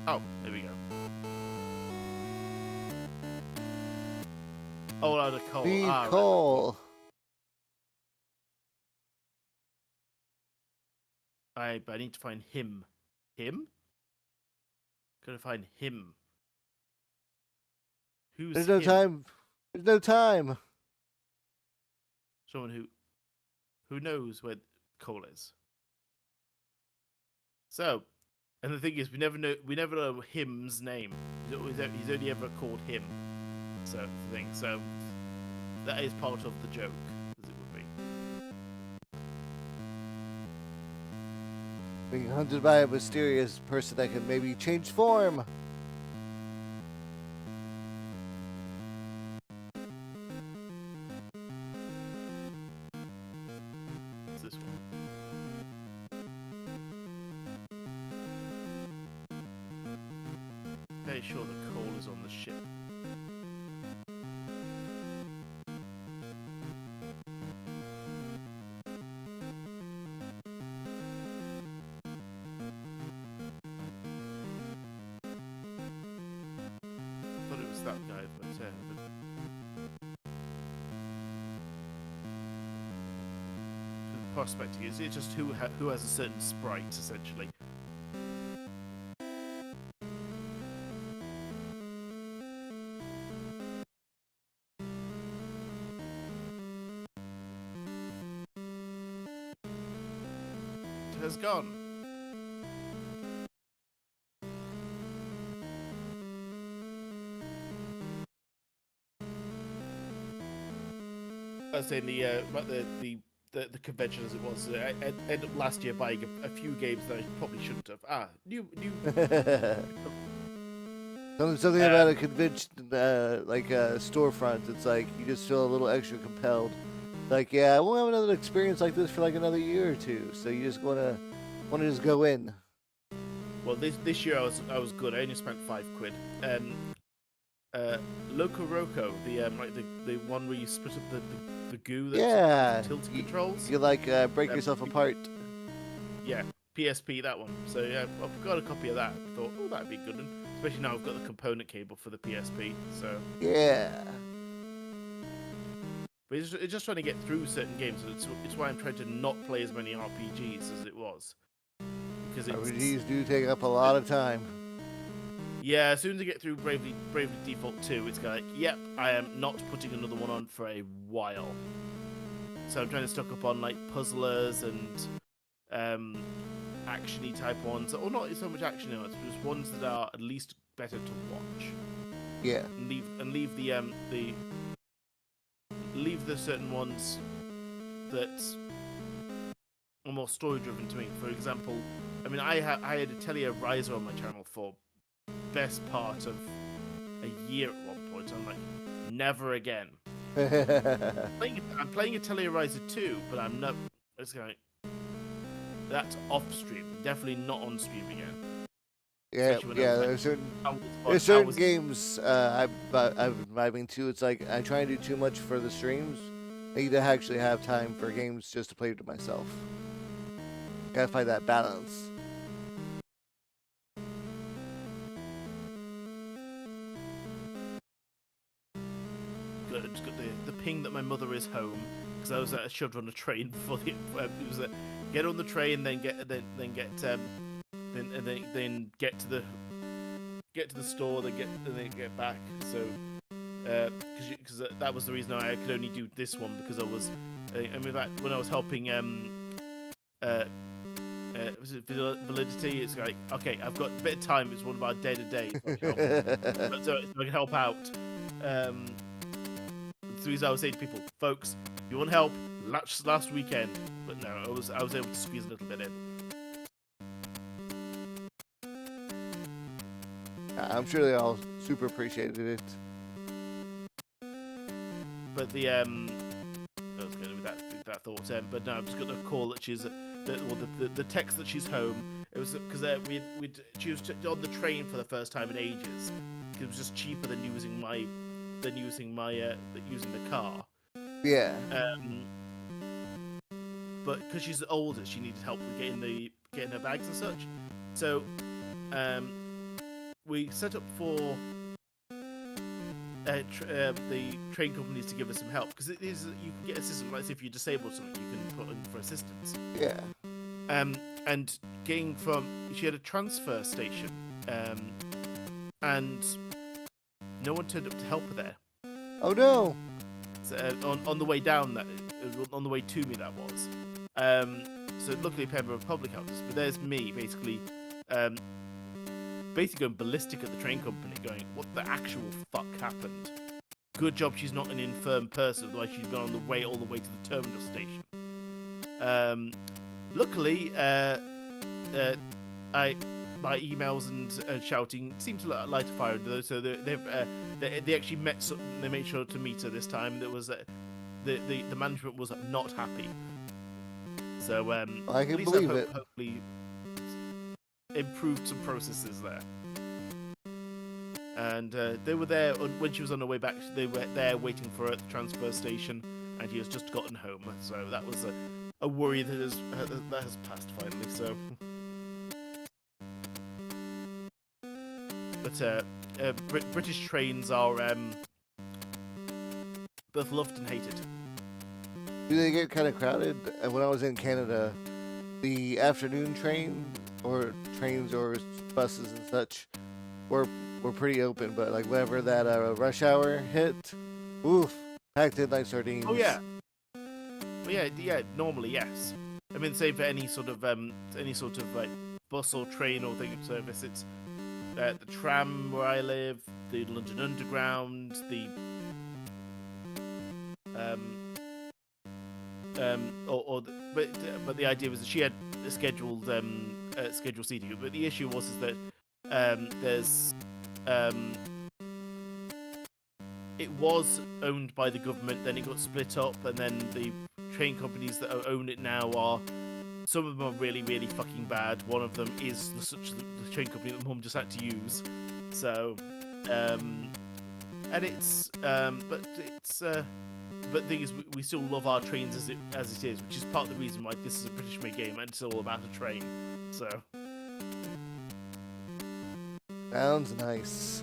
Oh, there we go. Oh, out of coal. Need Ah, right. coal. I need to find him. Him? Gotta find him. Who's There's no him? time. There's no time. Someone who knows where coal is. So, and the thing is, we never know him's name. He's only ever called him. So the thing. So that is part of the joke, as it would be. Being hunted by a mysterious person that can maybe change form. It's this one. Very sure the coal is on the ship. Thought it was that guy, but prospecting is it just who has a certain sprite essentially. It has gone. I was saying the convention as it was. I ended up last year buying a few games that I probably shouldn't have. New. Something about a convention, like a storefront. It's like you just feel a little extra compelled. Like, yeah, I won't have another experience like this for like another year or two. So you just wanna just go in. Well, this year I was good. I only spent £5. Loco Roco, the one where you split up the goo that's Yeah, tilt controls. you like break yourself apart. Yeah, PSP, that one. So yeah, I've got a copy of that. Thought, oh, that'd be good, and especially now I've got the component cable for the PSP. So Yeah. but it's just trying to get through certain games. It's why I'm trying to not play as many RPGs as it was, because RPGs do take up a lot of time. Yeah, as soon as I get through Bravely Default 2, it's like, yep, I am not putting another one on for a while. So I'm trying to stock up on like puzzlers and action-y type ones, or not so much action ones, but just ones that are at least better to watch. Yeah. And leave the certain ones that are more story-driven to me. For example, I mean, I had Atelier Riser on my channel for best part of a year at one point. I'm like, never again. I'm playing Atelier Riser 2, but I'm not. It's going. That's off stream. Definitely not on stream again. Yeah, yeah. There's certain games I've been vibing to. It's like I try and do too much for the streams. I need to actually have time for games just to play to myself. Gotta find that balance. Good. Just got the ping that my mother is home because I was shoved on a train before it was get on the train, then get to the store, then get back. So because that was the reason I could only do this one because I was I mean that when I was helping was it Validity? It's like, okay, I've got a bit of time. It's one of our day-to-day. So I can help out. That's the reason I was saying to people, folks, if you want help, last weekend. But no, I was able to squeeze a little bit in. I'm sure they all super appreciated it. But the I was going with that thought. But no, I've just got the call that she's the text that she's home. It was because she was on the train for the first time in ages. It was just cheaper than using the car. Yeah. But because she's older, she needed help with getting her bags and such. So we set up for the train companies to give us some help, because it is, you can get assistance. Like if you're disabled or something, you can put in for assistance. Yeah. And getting from, she had a transfer station, and no one turned up to help her there. Oh no. So, on the way down, on the way to me, that was. So luckily, Pembroke Public helped us. But there's me, basically going ballistic at the train company, going, "What the actual fuck happened? Good job she's not an infirm person, otherwise she'd been on the way all the way to the terminal station." Luckily, my emails and shouting seemed to light a fire under those. So they actually they made sure to meet her this time. That was the management was not happy. So I can believe it. Hopefully improved some processes there. And they were there when she was on her way back. They were there waiting for her at the transfer station, and she has just gotten home. So that was a worry that has passed finally. So, but British trains are both loved and hated. Do they get kind of crowded? When I was in Canada, the afternoon trains or buses and such were pretty open, but like whenever that rush hour hit, oof, packed in like sardines. Oh yeah. Well, yeah. Normally, yes. I mean, say for any sort of like bus or train or thing of service, it's the tram where I live, the London Underground, but the idea was that she had a scheduled seating. But the issue was that there's it was owned by the government, then it got split up, and then the train companies that own it now are, some of them are really, really fucking bad. One of them is the train company that Mum just had to use. So, and it's, but the thing is, we still love our trains as it is, which is part of the reason why this is a British-made game and it's all about a train. So, sounds nice.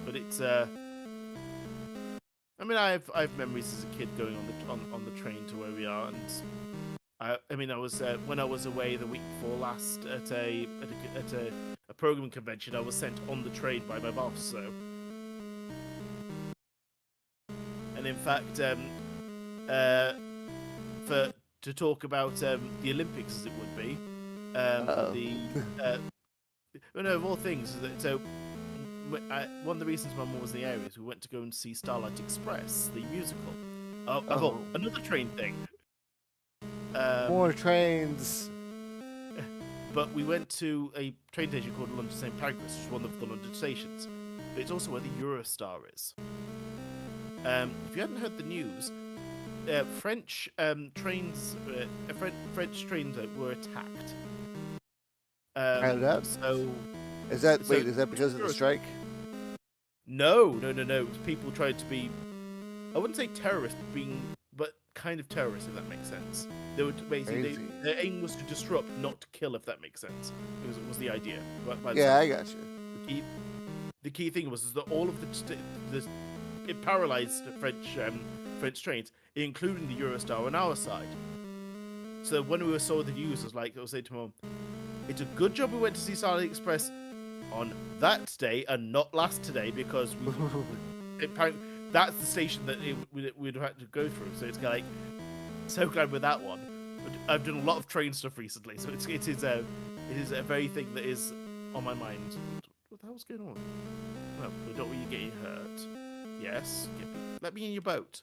But it's I mean, I've memories as a kid going on the train to where we are, and I mean, I was when I was away the week before last at a programming convention, I was sent on the train by my boss. So, and in fact, to talk about the Olympics as it would be, of all things, so. One of the reasons my mum was in the area is we went to go and see Starlight Express, the musical. Another train thing. More trains. But we went to a train station called London St Pancras, which is one of the London stations. But it's also where the Eurostar is. If you hadn't heard the news, French trains were attacked. So. Is that because of the strike? No. People tried to be, I wouldn't say terrorist, but kind of terrorist, if that makes sense. They were basically their aim was to disrupt, not to kill, if that makes sense. It was the idea. I got you. The key thing was that all of it paralyzed French trains, including the Eurostar on our side. So when we saw the news, I was saying to Mum, it's a good job we went to see Starlight Express on that day and not last today, because that's the station that we'd have had to go through. So it's like, so glad with that one. But I've done a lot of train stuff recently, so it is a very thing that is on my mind. What the hell's going on? Well, we don't want you getting hurt. Yes, let me in your boat.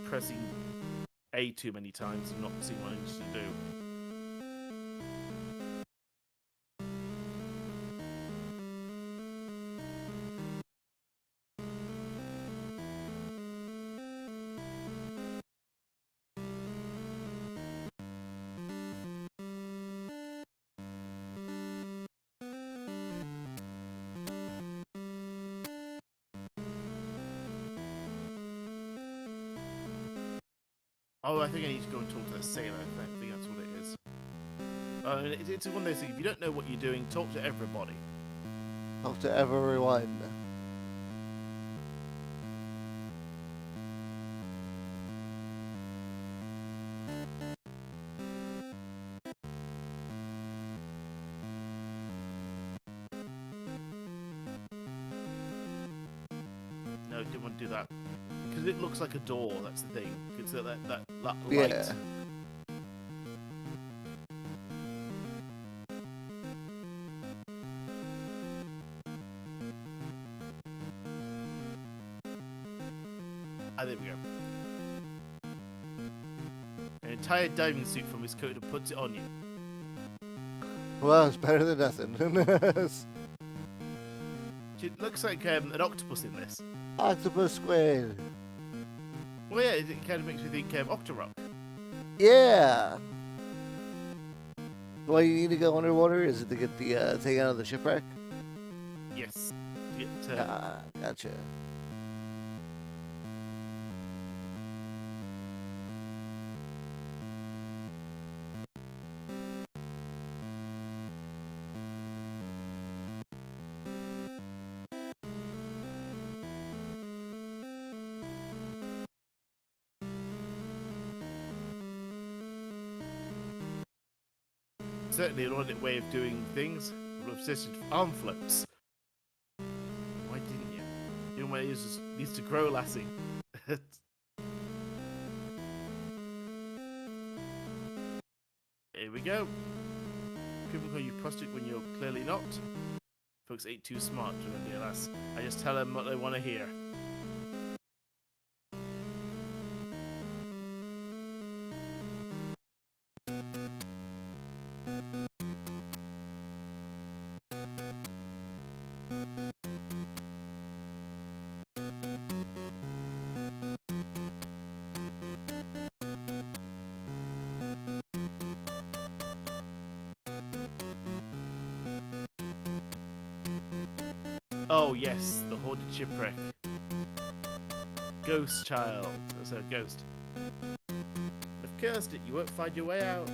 Pressing A too many times and not seeing what I need to do. Oh, I think I need to go and talk to the sailor. I think that's what it is. It's one of those things. If you don't know what you're doing, talk to everybody. Talk to everyone. No, didn't want to do that. Because it looks like a door, that's the thing. It's that light. Yeah. Ah, there we go. An entire diving suit from his coat and puts it on you. Well, it's better than nothing. It looks like an octopus in this. Octopus squid. Well, yeah, it kind of makes me think Octorok. Yeah. Why you need to go underwater? Is it to get the thing out of the shipwreck? Yes. Gotcha. Certainly an audit way of doing things. Obsession arm floats. Why didn't you? You know, needs to grow, lassie. Here we go. People call you prostitute when you're clearly not. Folks ain't too smart to remember, lass. I just tell them what they want to hear. Oh yes, the haunted shipwreck. Ghost child. That's a ghost. I've cursed it, you won't find your way out.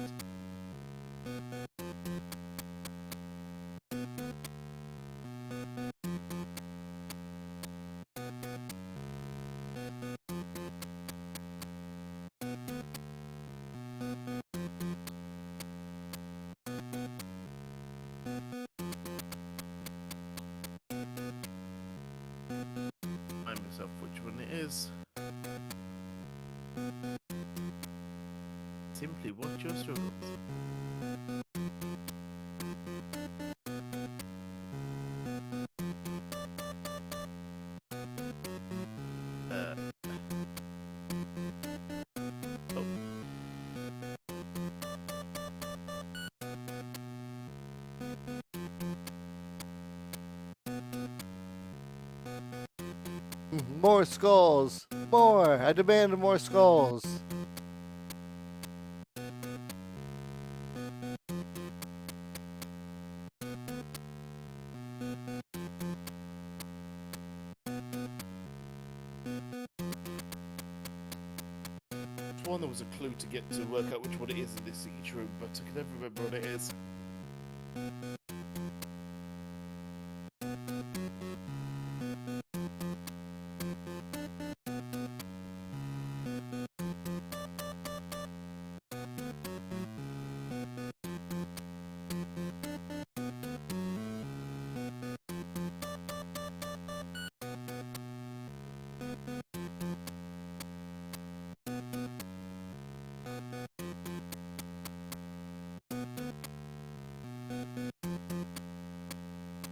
Remind myself which one it is. Simply watch your struggles. Oh. More skulls. More. I demand more skulls. One there was a clue to get to work out which one it is in this each room, but I can never remember what it is.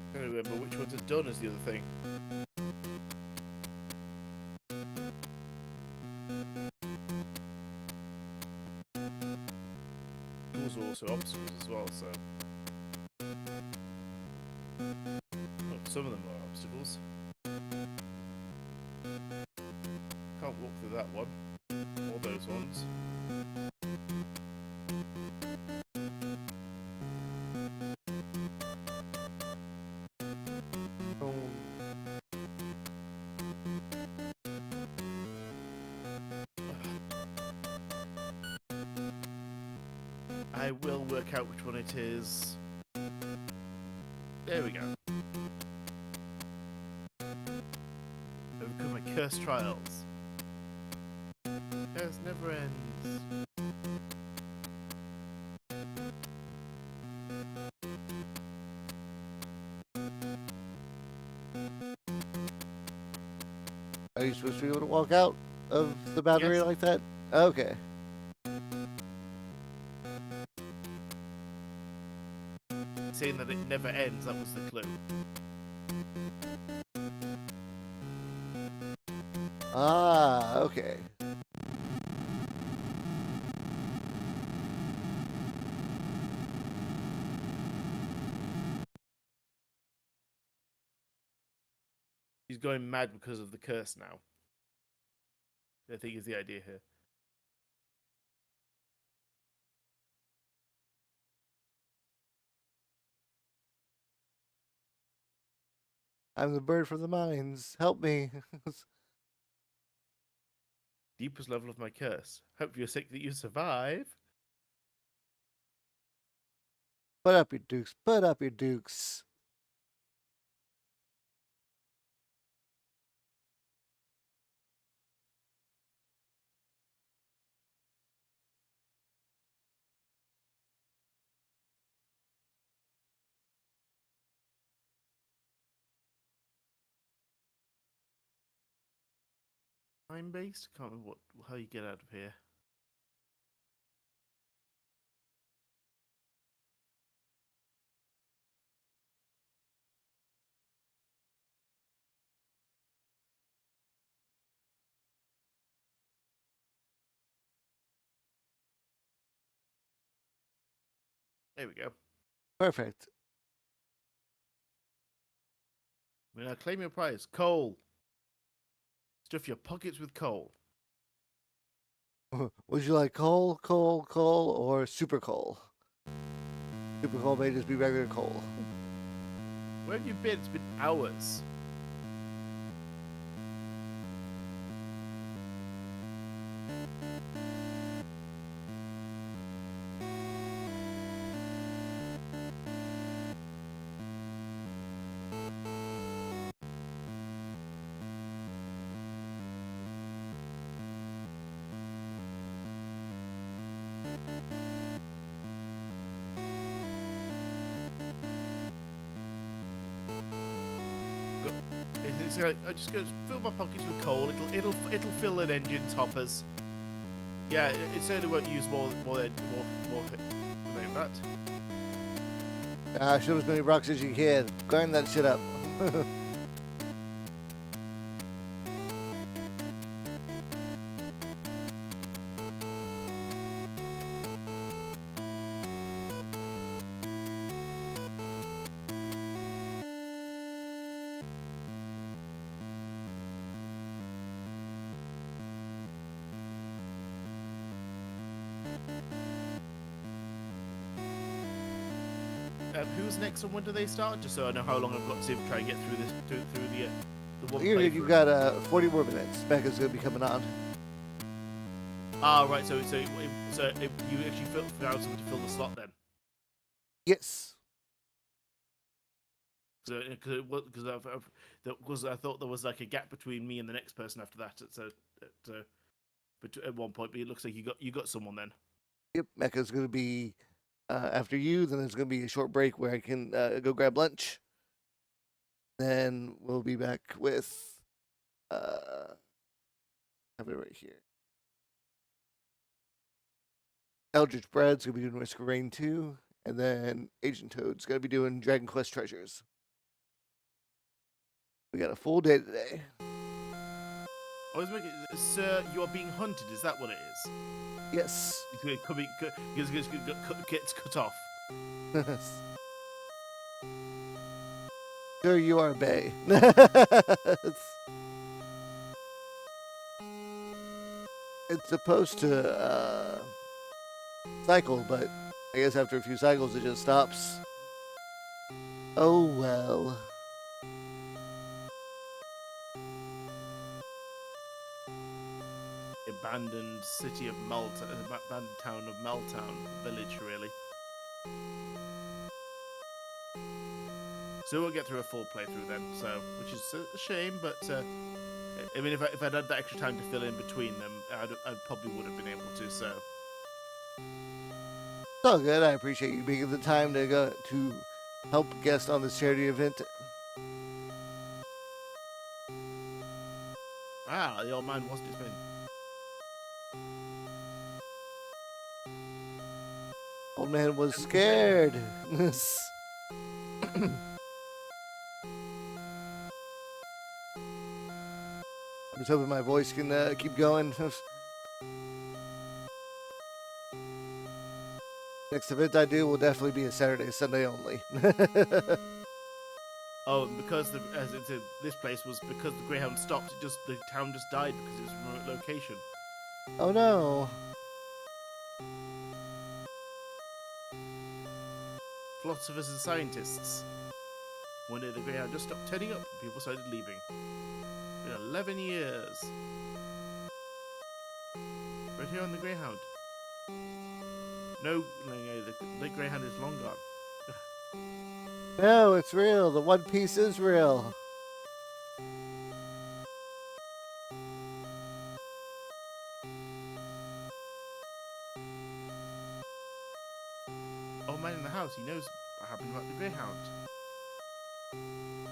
I can't remember which ones are done as the other thing. Those are also obstacles as well, so. Oh, some of them are obstacles. Can't walk through that one. Or those ones. I will work out which one it is. There we go. Overcome my cursed trials. Curse never ends. Are you supposed to be able to walk out of the boundary Yes. like that? Okay. Saying that it never ends, that was the clue. Ah, okay. He's going mad because of the curse now. I think is the idea here. I'm the bird from the mines. Help me. Deepest level of my curse. Hope you're sick that you survive. Put up your dukes. Put up your dukes. Time based? Can't remember how you get out of here. There we go. Perfect. We now claim your prize. Coal. Stuff your pockets with coal. Would you like coal, or super coal? Super coal may just be regular coal. Where have you been? It's been hours. It's like, I just go fill my pockets with coal. It'll fill an engine's hoppers. Yeah, it certainly won't use more than that. Shoot as many rocks as you can. Grind that shit up. Who's next and when do they start? Just so I know how long I've got to try and get through this through the one Here playthrough. you've got 40 more minutes. Becca's gonna be coming on. Ah, right. So you actually found someone to fill the slot then. Yes. Because I thought there was like a gap between me and the next person after that. But at one point, but it looks like you got someone then. Yep. Mecca's gonna be after you. Then there's gonna be a short break where I can go grab lunch. Then we'll be back with have it right here. Eldritch Brad's gonna be doing Risk of Rain 2, and then Agent Toad's gonna be doing Dragon Quest Treasures. We got a full day today. I was making, sir, you are being hunted. Is that what it is? Yes. Gets cut off. Sir, you are Bay. It's supposed to cycle, but I guess after a few cycles it just stops. Oh well. abandoned city of Malta, abandoned town of Maltown village, really. So we'll get through a full playthrough then, so which is a shame, but I mean, if I'd had that extra time to fill in between them, I probably would have been able to. So It's all good. I appreciate you making the time to go to help guest on this charity event. the old man wasn't his been. Old man was scared. I'm just hoping my voice can keep going. Next event I do will definitely be a Saturday, Sunday only. Oh, and because this place was because the Greyhound stopped, the town just died because it was a remote location. Oh no. Philosophers and scientists. One day the Greyhound just stopped turning up and people started leaving. Been 11 years. Right here on the Greyhound. No, the Greyhound is long gone. No, it's real. The One Piece is real. Old man in the house, he knows what happened about the Greyhound.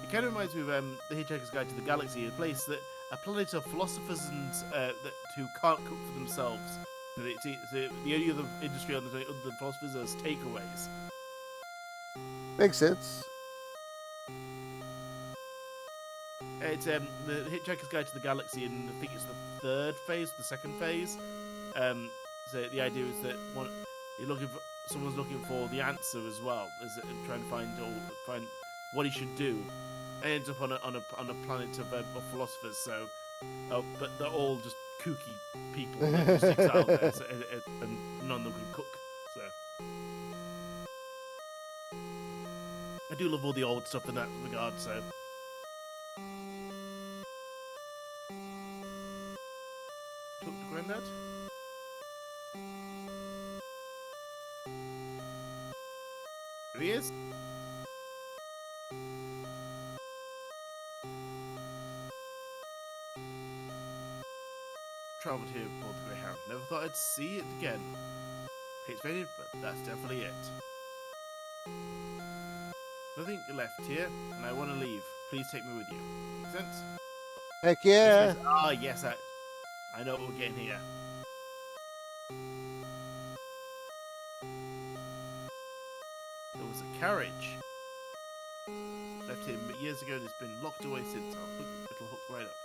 It kind of reminds me of the Hitchhiker's Guide to the Galaxy, a planet of philosophers and who can't cook for themselves. The only other industry on the planet other than philosophers is takeaways. Makes sense. It's the Hitchhiker's Guide to the Galaxy, and I think it's the third phase, the second phase. So the idea is that someone's looking for the answer as well, and trying to find what he should do. And ends up on a planet of philosophers. So, but they're all just kooky people that just exile there, and none of them can cook. So, I do love all the old stuff in that regard. So. Talk to Grandad. There he is. Travelled here aboard the Greyhound. Never thought I'd see it again. It's faded, but that's definitely it. Nothing left here, and I want to leave. Please take me with you. Make sense? Heck yeah. Yes, I know what we're getting here. There was a carriage. Left here years ago and it's been locked away since. It'll hook right up.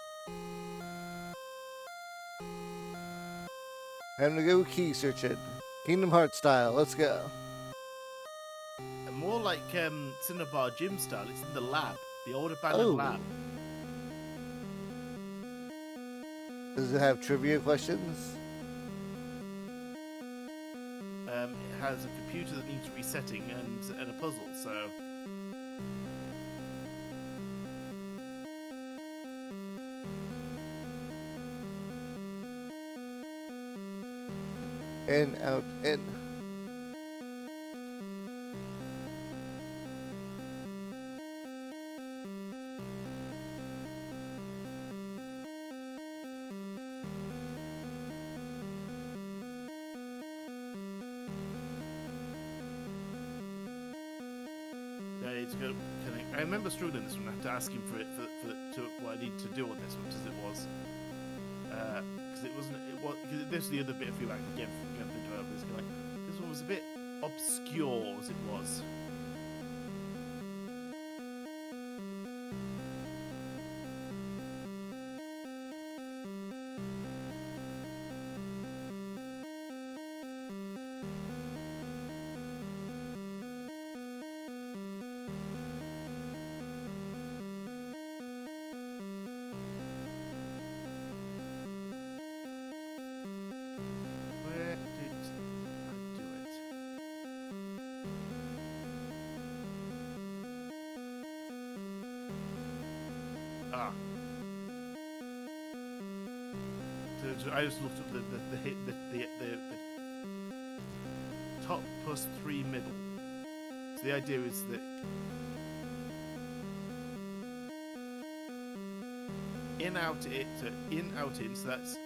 Time to go key searching. Kingdom Hearts style. Let's go. More like Cinnabar Gym style. It's in the lab. The old abandoned lab. Does it have trivia questions? It has a computer that needs resetting and a puzzle, so... In, out, in. I remember struggling this one. I had to ask him for what I need to do on this one, as it was. Because it wasn't. Because this is the other bit of feedback again from the developers. This one was a bit obscure as it was. I just looked up the top plus 3 middle. So the idea is that in out in, so that's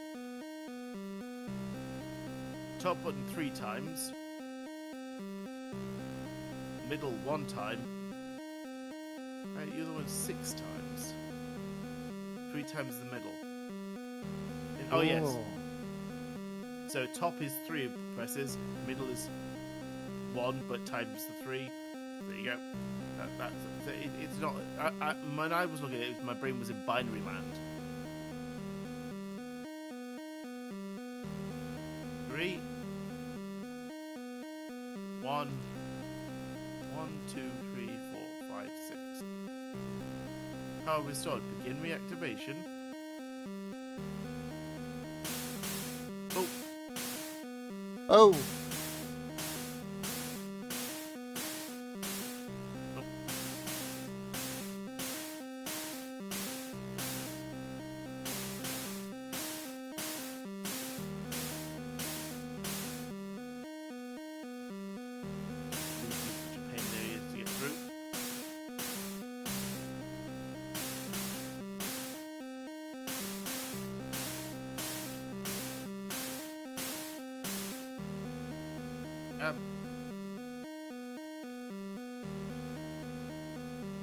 top button 3 times, middle 1 time, and the other one 6 times. 3 times the middle. Oh yes. So top is 3 presses, middle is 1, but times the 3. There you go. It's not. When I was looking at it, my brain was in binary land. 3, 1, 2, 3, 4, 5, 6. Power restored. Begin reactivation. Oh. Oh.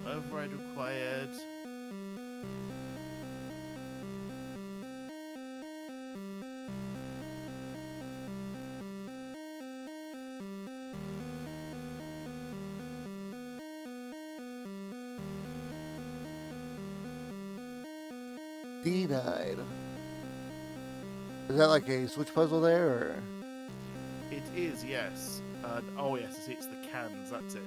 Override required. Denied. Is that like a switch puzzle there, or? It is, yes. Oh yes, it's the cans. That's it.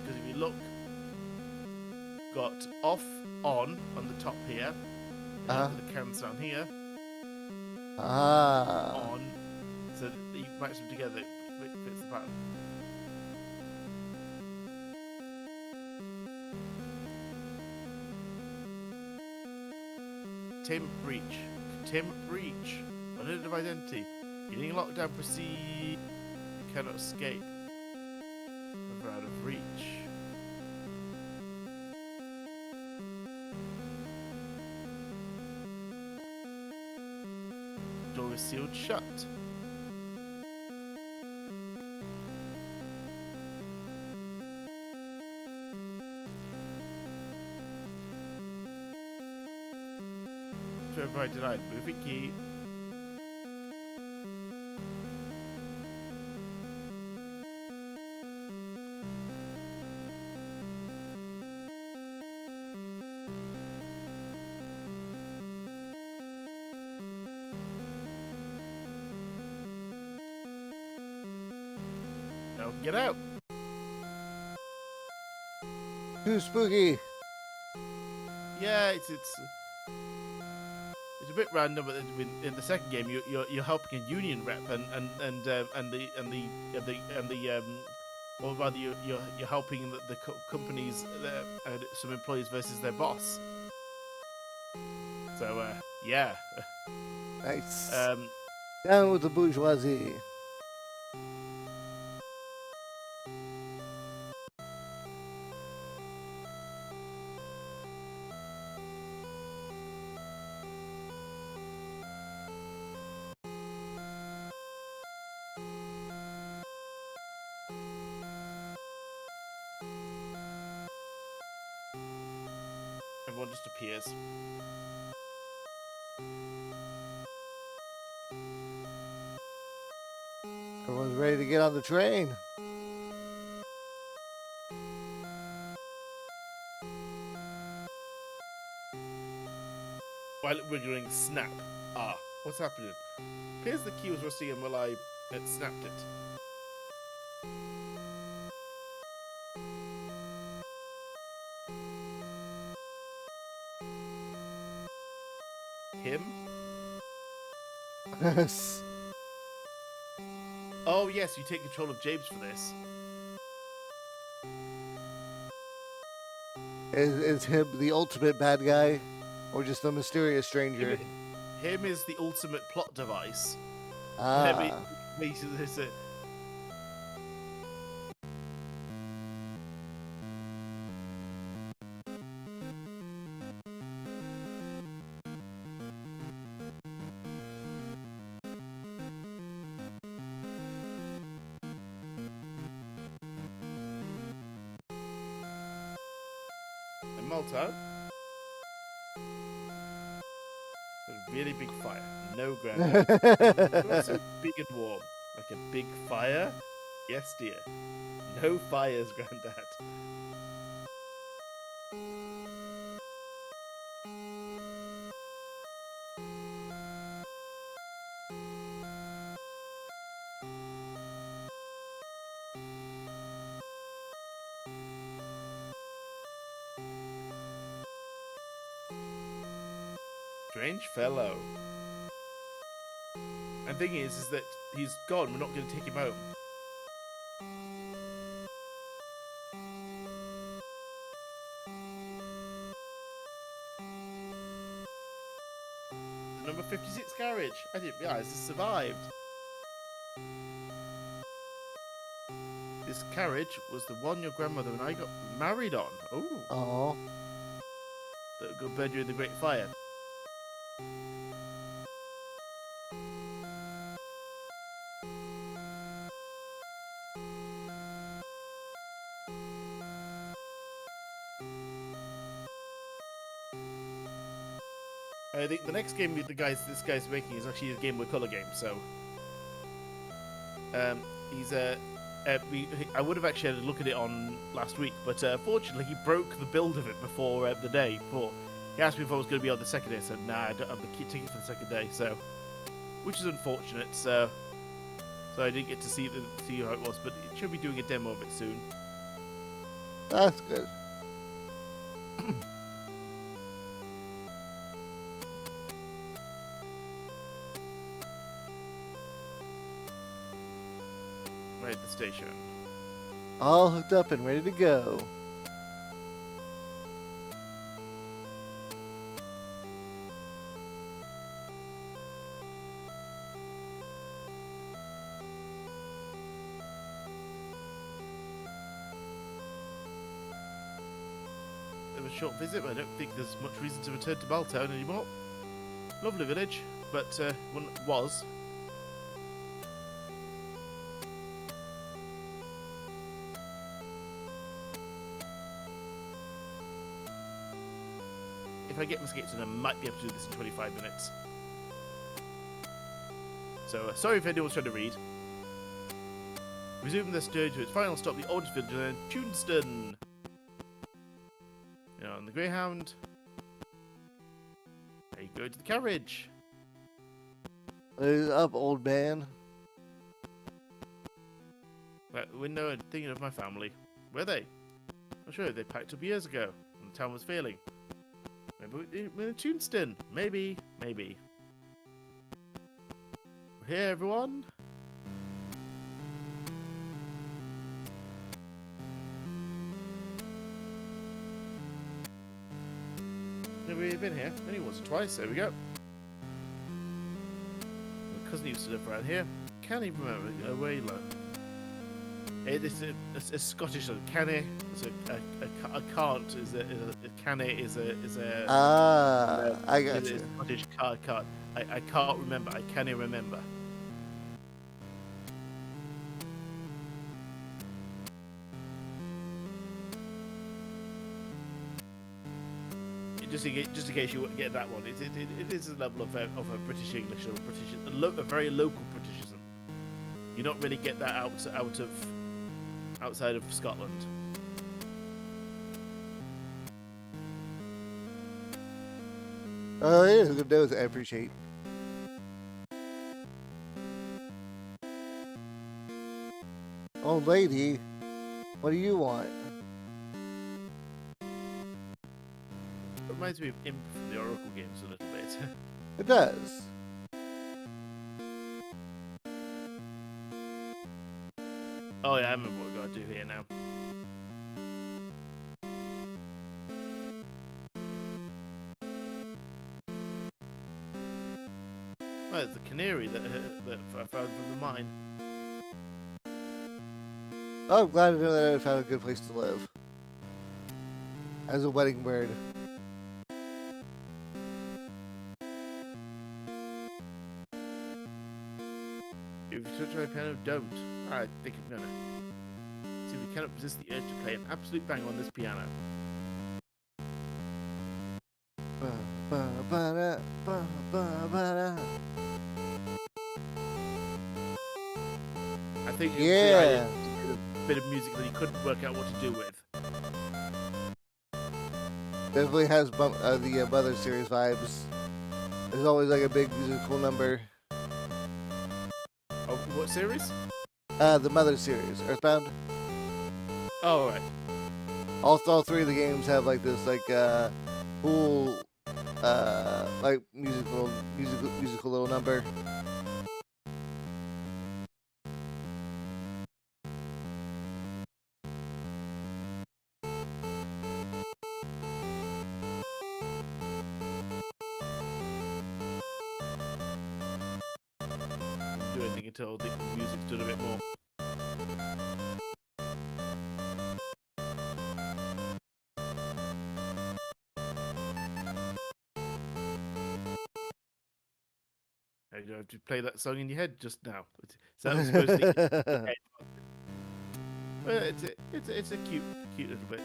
Because if you look, got off, on the top here. Look at the cans down here. On, so that you match them together. It fits the pattern. Tim Breach. Unidentified identity. Getting locked down. Proceed. Cannot escape. We're out of reach. Door is sealed shut. Override denied. Moving key. Now get out. Too spooky. Yeah, it's a bit random, but in the second game, you're helping a union rep, or rather, you're helping the companies, some employees versus their boss. So yeah. Nice. Down with the bourgeoisie. Everyone just appears. Everyone's ready to get on the train. While wiggling snap. What's happening? Appears the key was rusty and I had snapped it. Oh yes, you take control of James for this. Is him the ultimate bad guy, or just a mysterious stranger? Him is the ultimate plot device. Ah. This it. In Malta, a really big fire. No granddad. Not so big and warm. Like a big fire? Yes, dear. No fires, granddad. Strange fellow. And the thing is that he's gone. We're not going to take him home. The number 56 carriage. I didn't realise this survived. This carriage was the one your grandmother and I got married on. Oh. Oh. That got burned during the Great Fire. I think the next game this guy's making is actually a Game Boy Color game. So, he's I would have actually had a look at it on last week, but fortunately he broke the build of it before the day before. He asked me if I was going to be on the second day. I said, nah, I don't have the ticket for the second day. So, which is unfortunate. So I didn't get to see how it was, but it should be doing a demo of it soon. That's good. Right at the station. All hooked up and ready to go. It was a short visit, but I don't think there's much reason to return to Baltown anymore. Lovely village, but one was. If I get my skates in, I might be able to do this in 25 minutes. So, sorry if anyone's trying to read. Resume this journey to its final stop, the oldest village, and then Tuneston. On the Greyhound. There you go to the carriage. Up, old man. At the window and thinking of my family. Were they? I'm sure they packed up years ago when the town was failing. Maybe we're in Tuneston. Maybe. We're here, everyone. Have we been here? Only once or twice. There we go. My cousin used to live around here. Can't even remember. Away low. It's a Scottish one. Canny. It's a can't is a canny is a. I got it's you. a Scottish can't. I can't remember. I can't remember. Just in case you wouldn't get that one, it is a level of a British English or a very local Britishism. You don't really get that outside of Scotland. Oh, yeah, good news. I appreciate. Old lady, what do you want? It reminds me of Imp from the Oracle games a little bit. It does. Oh yeah, I remember what we gotta do here now. Oh, it's the canary that I found from the mine. Oh, I'm glad to know that I found a good place to live. As a wedding bird. If you touch my piano, don't. I think I'm gonna. See if we cannot resist the urge to play an absolute bang on this piano. I think it was the idea Yeah. of a bit of music that he couldn't work out what to do with. Definitely has the Mother series vibes. There's always like a big musical number. Oh, what series? The Mother series, Earthbound. Oh, right. All three of the games have like this cool like musical little number. Didn't do anything until the music stood a bit more. You have to play that song in your head just now. So that was supposed to. Well, it's a cute little bit.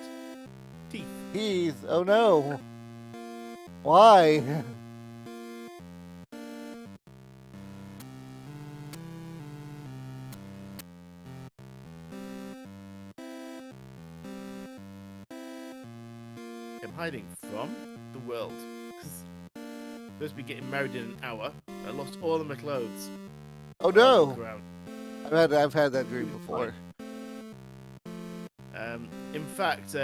Teeth. Keith, oh no. Why? I'm hiding from the world. Supposed to be getting married in an hour. I lost all of my clothes. Oh I'll look no. around. I've had that dream before. In fact,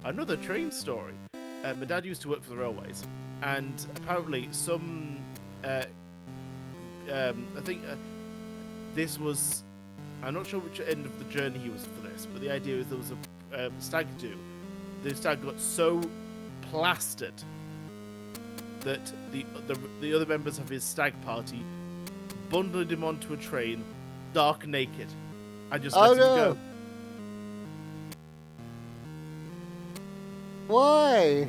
another train story. My dad used to work for the railways, and apparently I think this was. I'm not sure which end of the journey he was for this, but the idea is there was a stag do. The stag got so plastered that the other members of his stag party bundled him onto a train, stark naked, and just let him go. Why?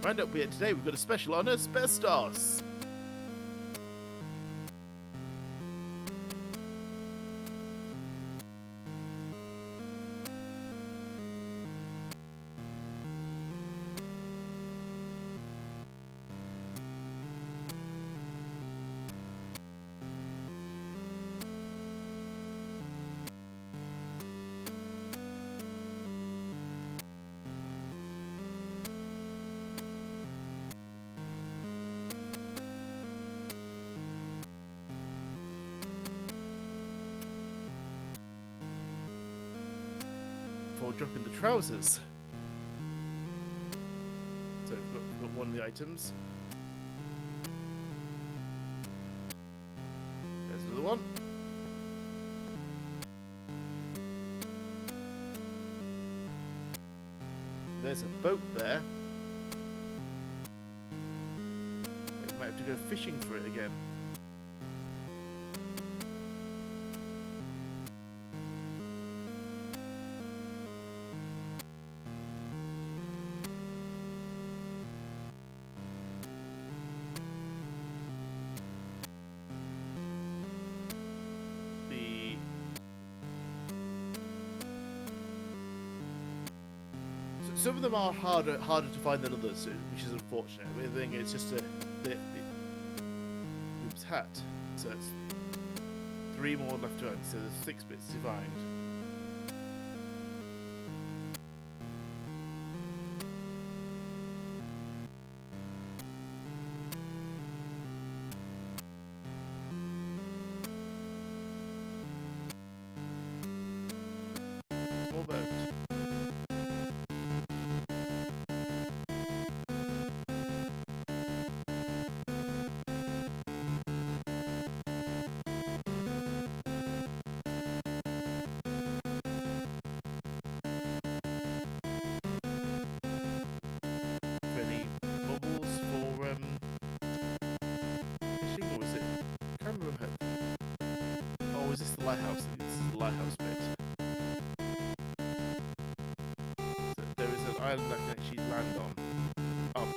Round up here today, we've got a special on asbestos. Before dropping the trousers. So we've got one of the items. There's another one. There's a boat there. We might have to go fishing for it again. Some of them are harder to find than others, which is unfortunate. I think it's just the oops, hat. So it's 3 more left to earn. So there's 6 bits to find. the lighthouse. This is the lighthouse bit. So there is an island I can actually land on. Oh.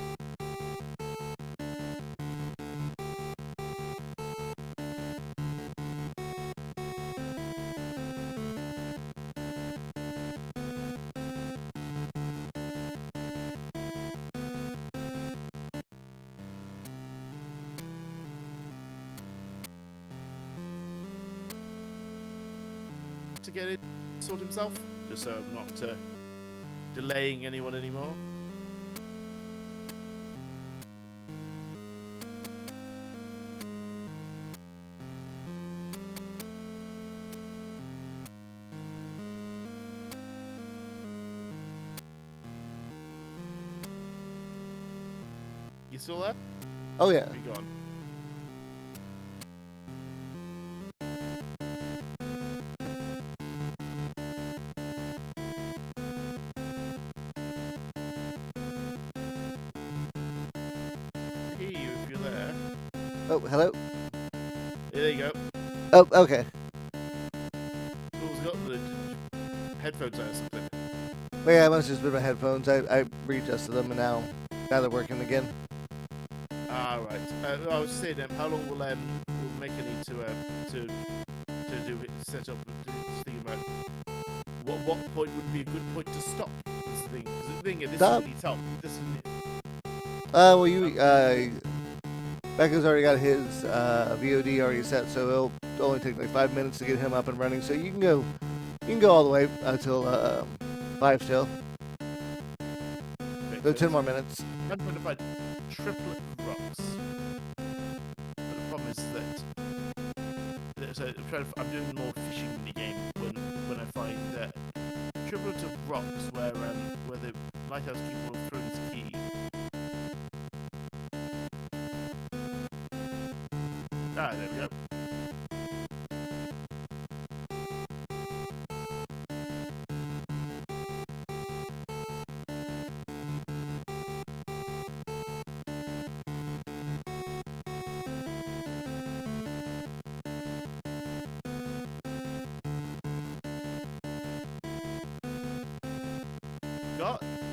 To get it, sort himself, just so I'm not delaying anyone anymore. You still there? Oh yeah. Be gone. Hey, you, if you're there. Oh, hello. There you go. Oh, okay. Cool's got the headphones out or something. Well, yeah, I must have just been my headphones. I readjusted them, and now they're working again. Ah, right. I was saying, how long will Mecca need to do it, set up? Just thinking about what point would be a good point to stop. This thing. Because the thing is, this Stop. needs help. This is. Well, Becca's already got his VOD already set, so it'll only take like 5 minutes to get him up and running. So you can go all the way until 5 still. So 10 more minutes. I'm trying to find triplet rocks. But the problem is that so I'm doing more fishing in the game when I find triplets of rocks where the lighthouse keeper will throw his key. Ah, there we go.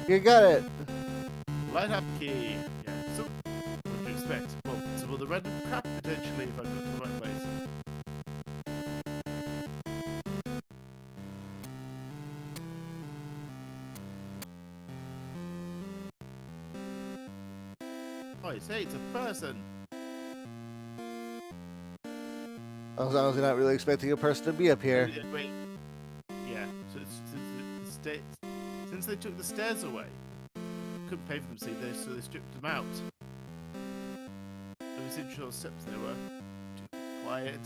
You got it. Lighthouse key. Yeah. So what do you expect? Well, will the random crap potentially if I go to the right place. Oh, it's a person. As long as you're not really expecting a person to be up here. Wait. Yeah. So since they took the stairs away, couldn't pay for them. So they stripped them out. There was interesting steps they were. Too quiet.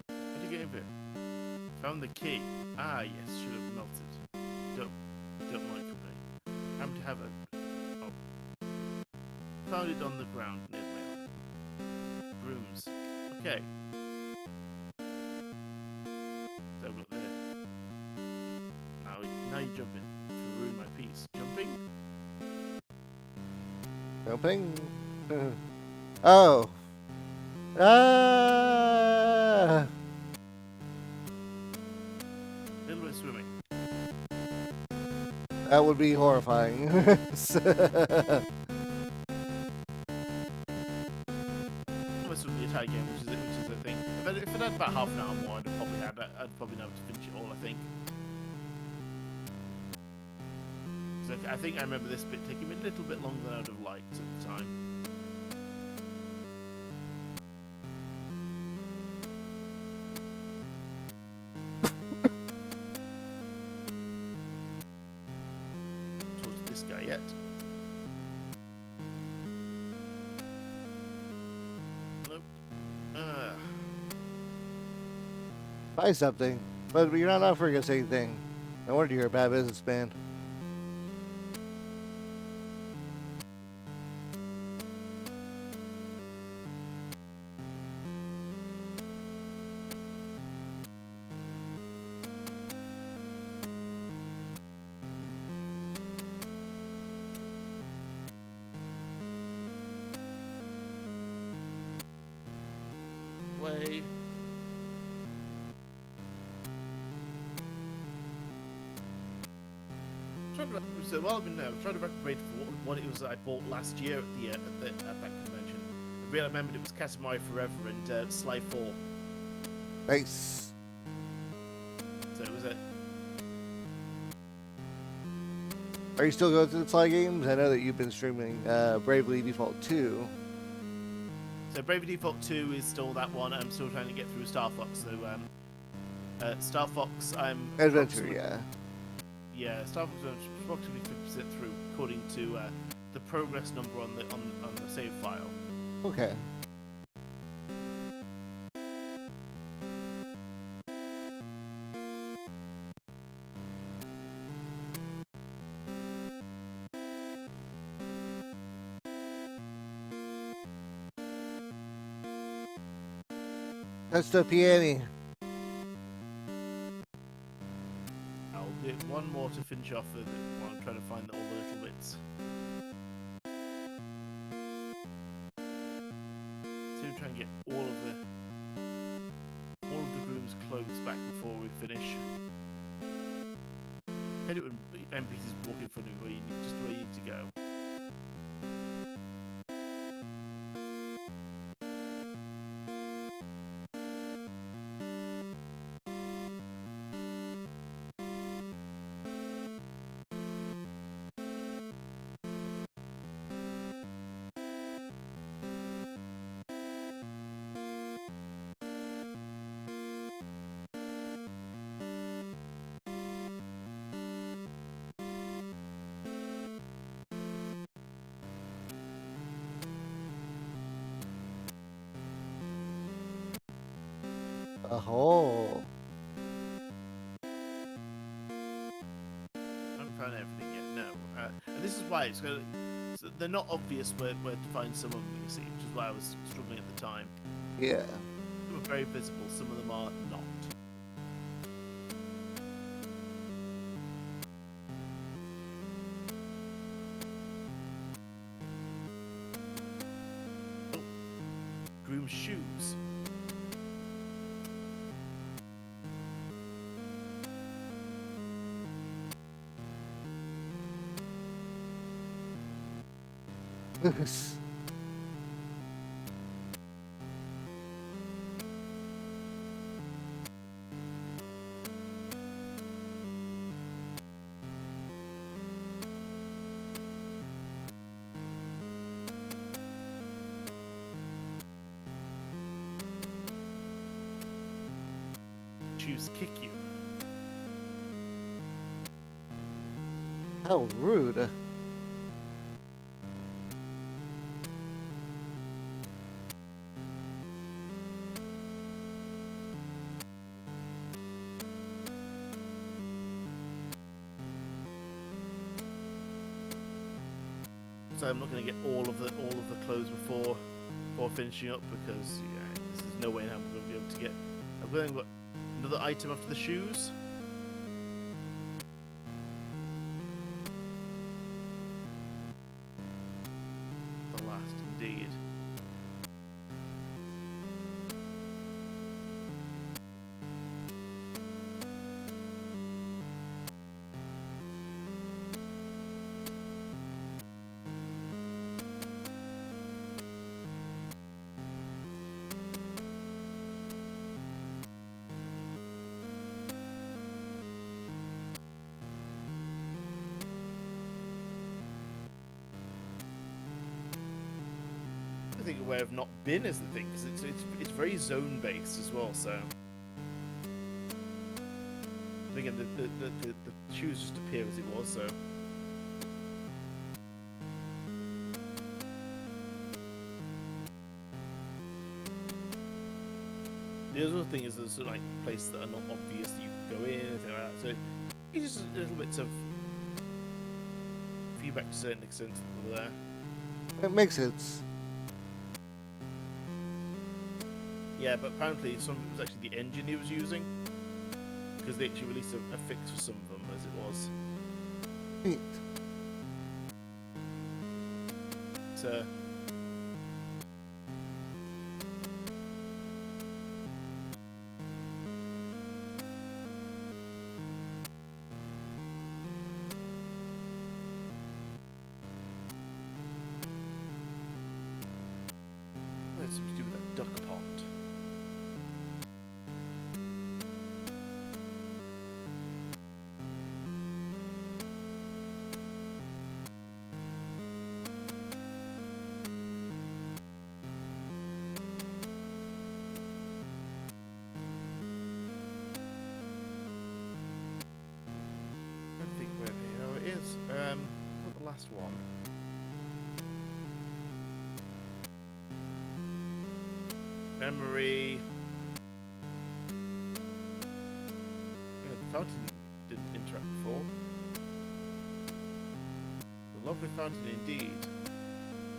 How did you get in here? Found the key. Ah, yes, should have melted. Don't like company. I'm to have it. Oh. Found it on the ground near me. Brooms. Okay. So look there. Now you jump in. To ruin my piece. Jumping? Jumping. Oh. Ah. A little bit of swimming. That would be horrifying. Almost from the entire game, which is the thing. If it had about half an hour more, I'd probably know to finish it all, I think. So I think I remember this bit taking me a little bit longer than I'd have liked at the time. Towards this guy yet. Nope. Buy something. But you're not offering us anything. No wonder you're a bad businessman. way. So while I've been there, I'm trying to recuperate for what it was that I bought last year at that convention. I really remembered it was Katamari Forever and Sly 4. Nice. So it was a Are you still going through the Sly games? I know that you've been streaming Bravely Default 2. So Bravely Default 2 is still that one. I'm still trying to get through Star Fox. So Star Fox, I'm Adventure, yeah. Yeah, Star Fox is approximately 50% through, according to the progress number on the save file. Okay. That's the piano. I'll do one more to finish off while I'm trying to find all the little bits. So I'm trying to get all of the rooms closed back before we finish. I hate it when NPCs walk in front of you just where you need to go. Oh. I haven't found everything yet, no. And this is why so they're not obvious where to find some of them, you see, which is why I was struggling at the time. Yeah. Some are very visible, some of them are not. Oh, groom's shoes. Shoes kick you. How rude. So I'm not going to get all of the clothes before finishing up because yeah, this is no way I'm going to be able to get. I've got another item after the shoes. The last, indeed. I think where I've not been is the thing, because it's very zone based as well. So again, the shoes just appear as it was. So the other thing is there's sort of like places that are not obvious that you can go in, anything like that. So it's just a little bits of feedback to a certain extent there. It makes sense. Yeah, but apparently some of it was actually the engine he was using, because they actually released a fix for some of them as it was. Neat. So last one. Memory. Yeah, the fountain didn't interact before. The lovely fountain indeed.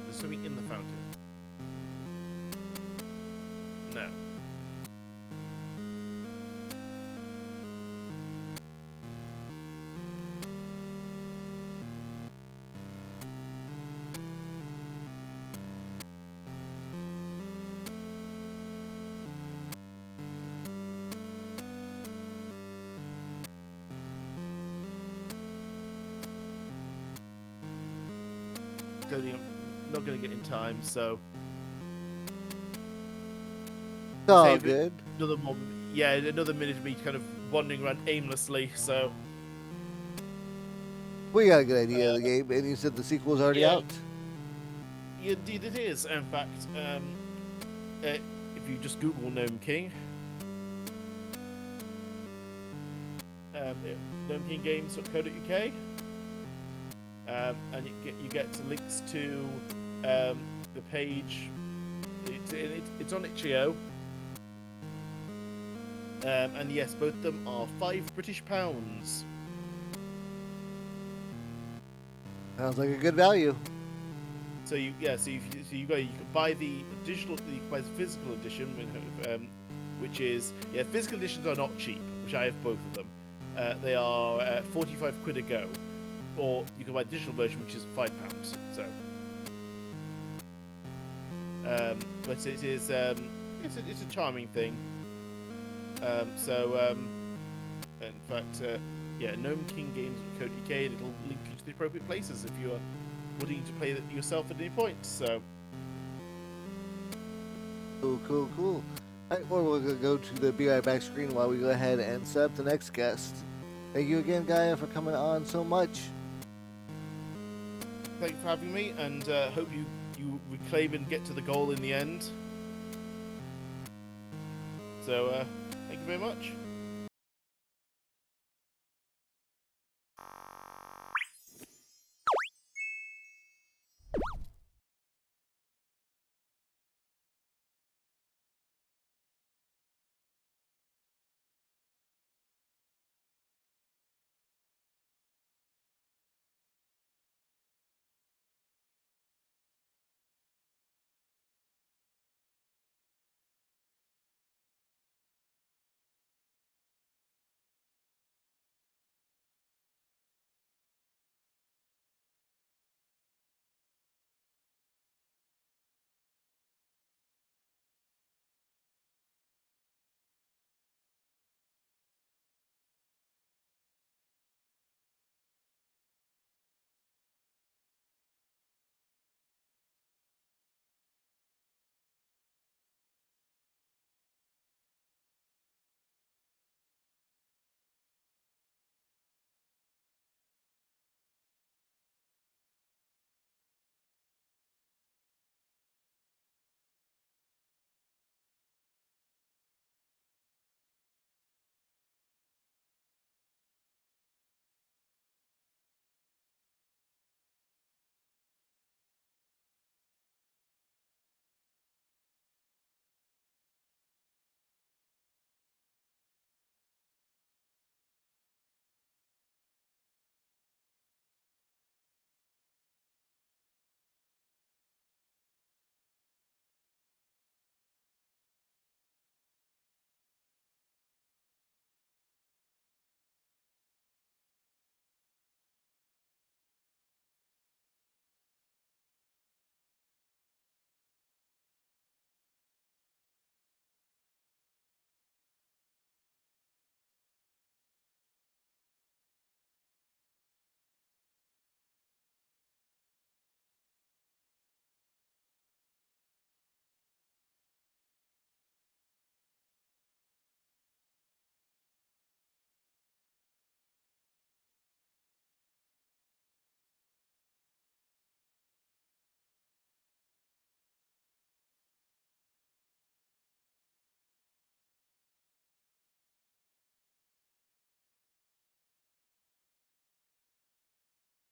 There's something in the fountain. No. Not going to get in time, so It's all save it good. another another minute of me kind of wandering around aimlessly. So We got a good idea of the game, and you said the sequel's already yeah. out. Indeed, it is. In fact, if you just Google Gnome King, gnomeKingGames.co.uk, and you get links to the page. It's on itch.io, and yes, both of them are £5 British. Sounds like a good value. So you can buy the digital, you can buy the physical edition, which is physical editions are not cheap, which I have both of them. They are £45 a go, or you can buy the digital version, which is £5. So, but it is it's a charming thing. In fact, gnomekinggames.co.uk, and it'll link you to the appropriate places if you are wanting to play it yourself at any point. So, Cool. All right, well, we're going to go to the Be Right Back screen while we go ahead and set up the next guest. Thank you again, Gaia, for coming on so much. thank you for having me, and hope you reclaim and get to the goal in the end. So, thank you very much.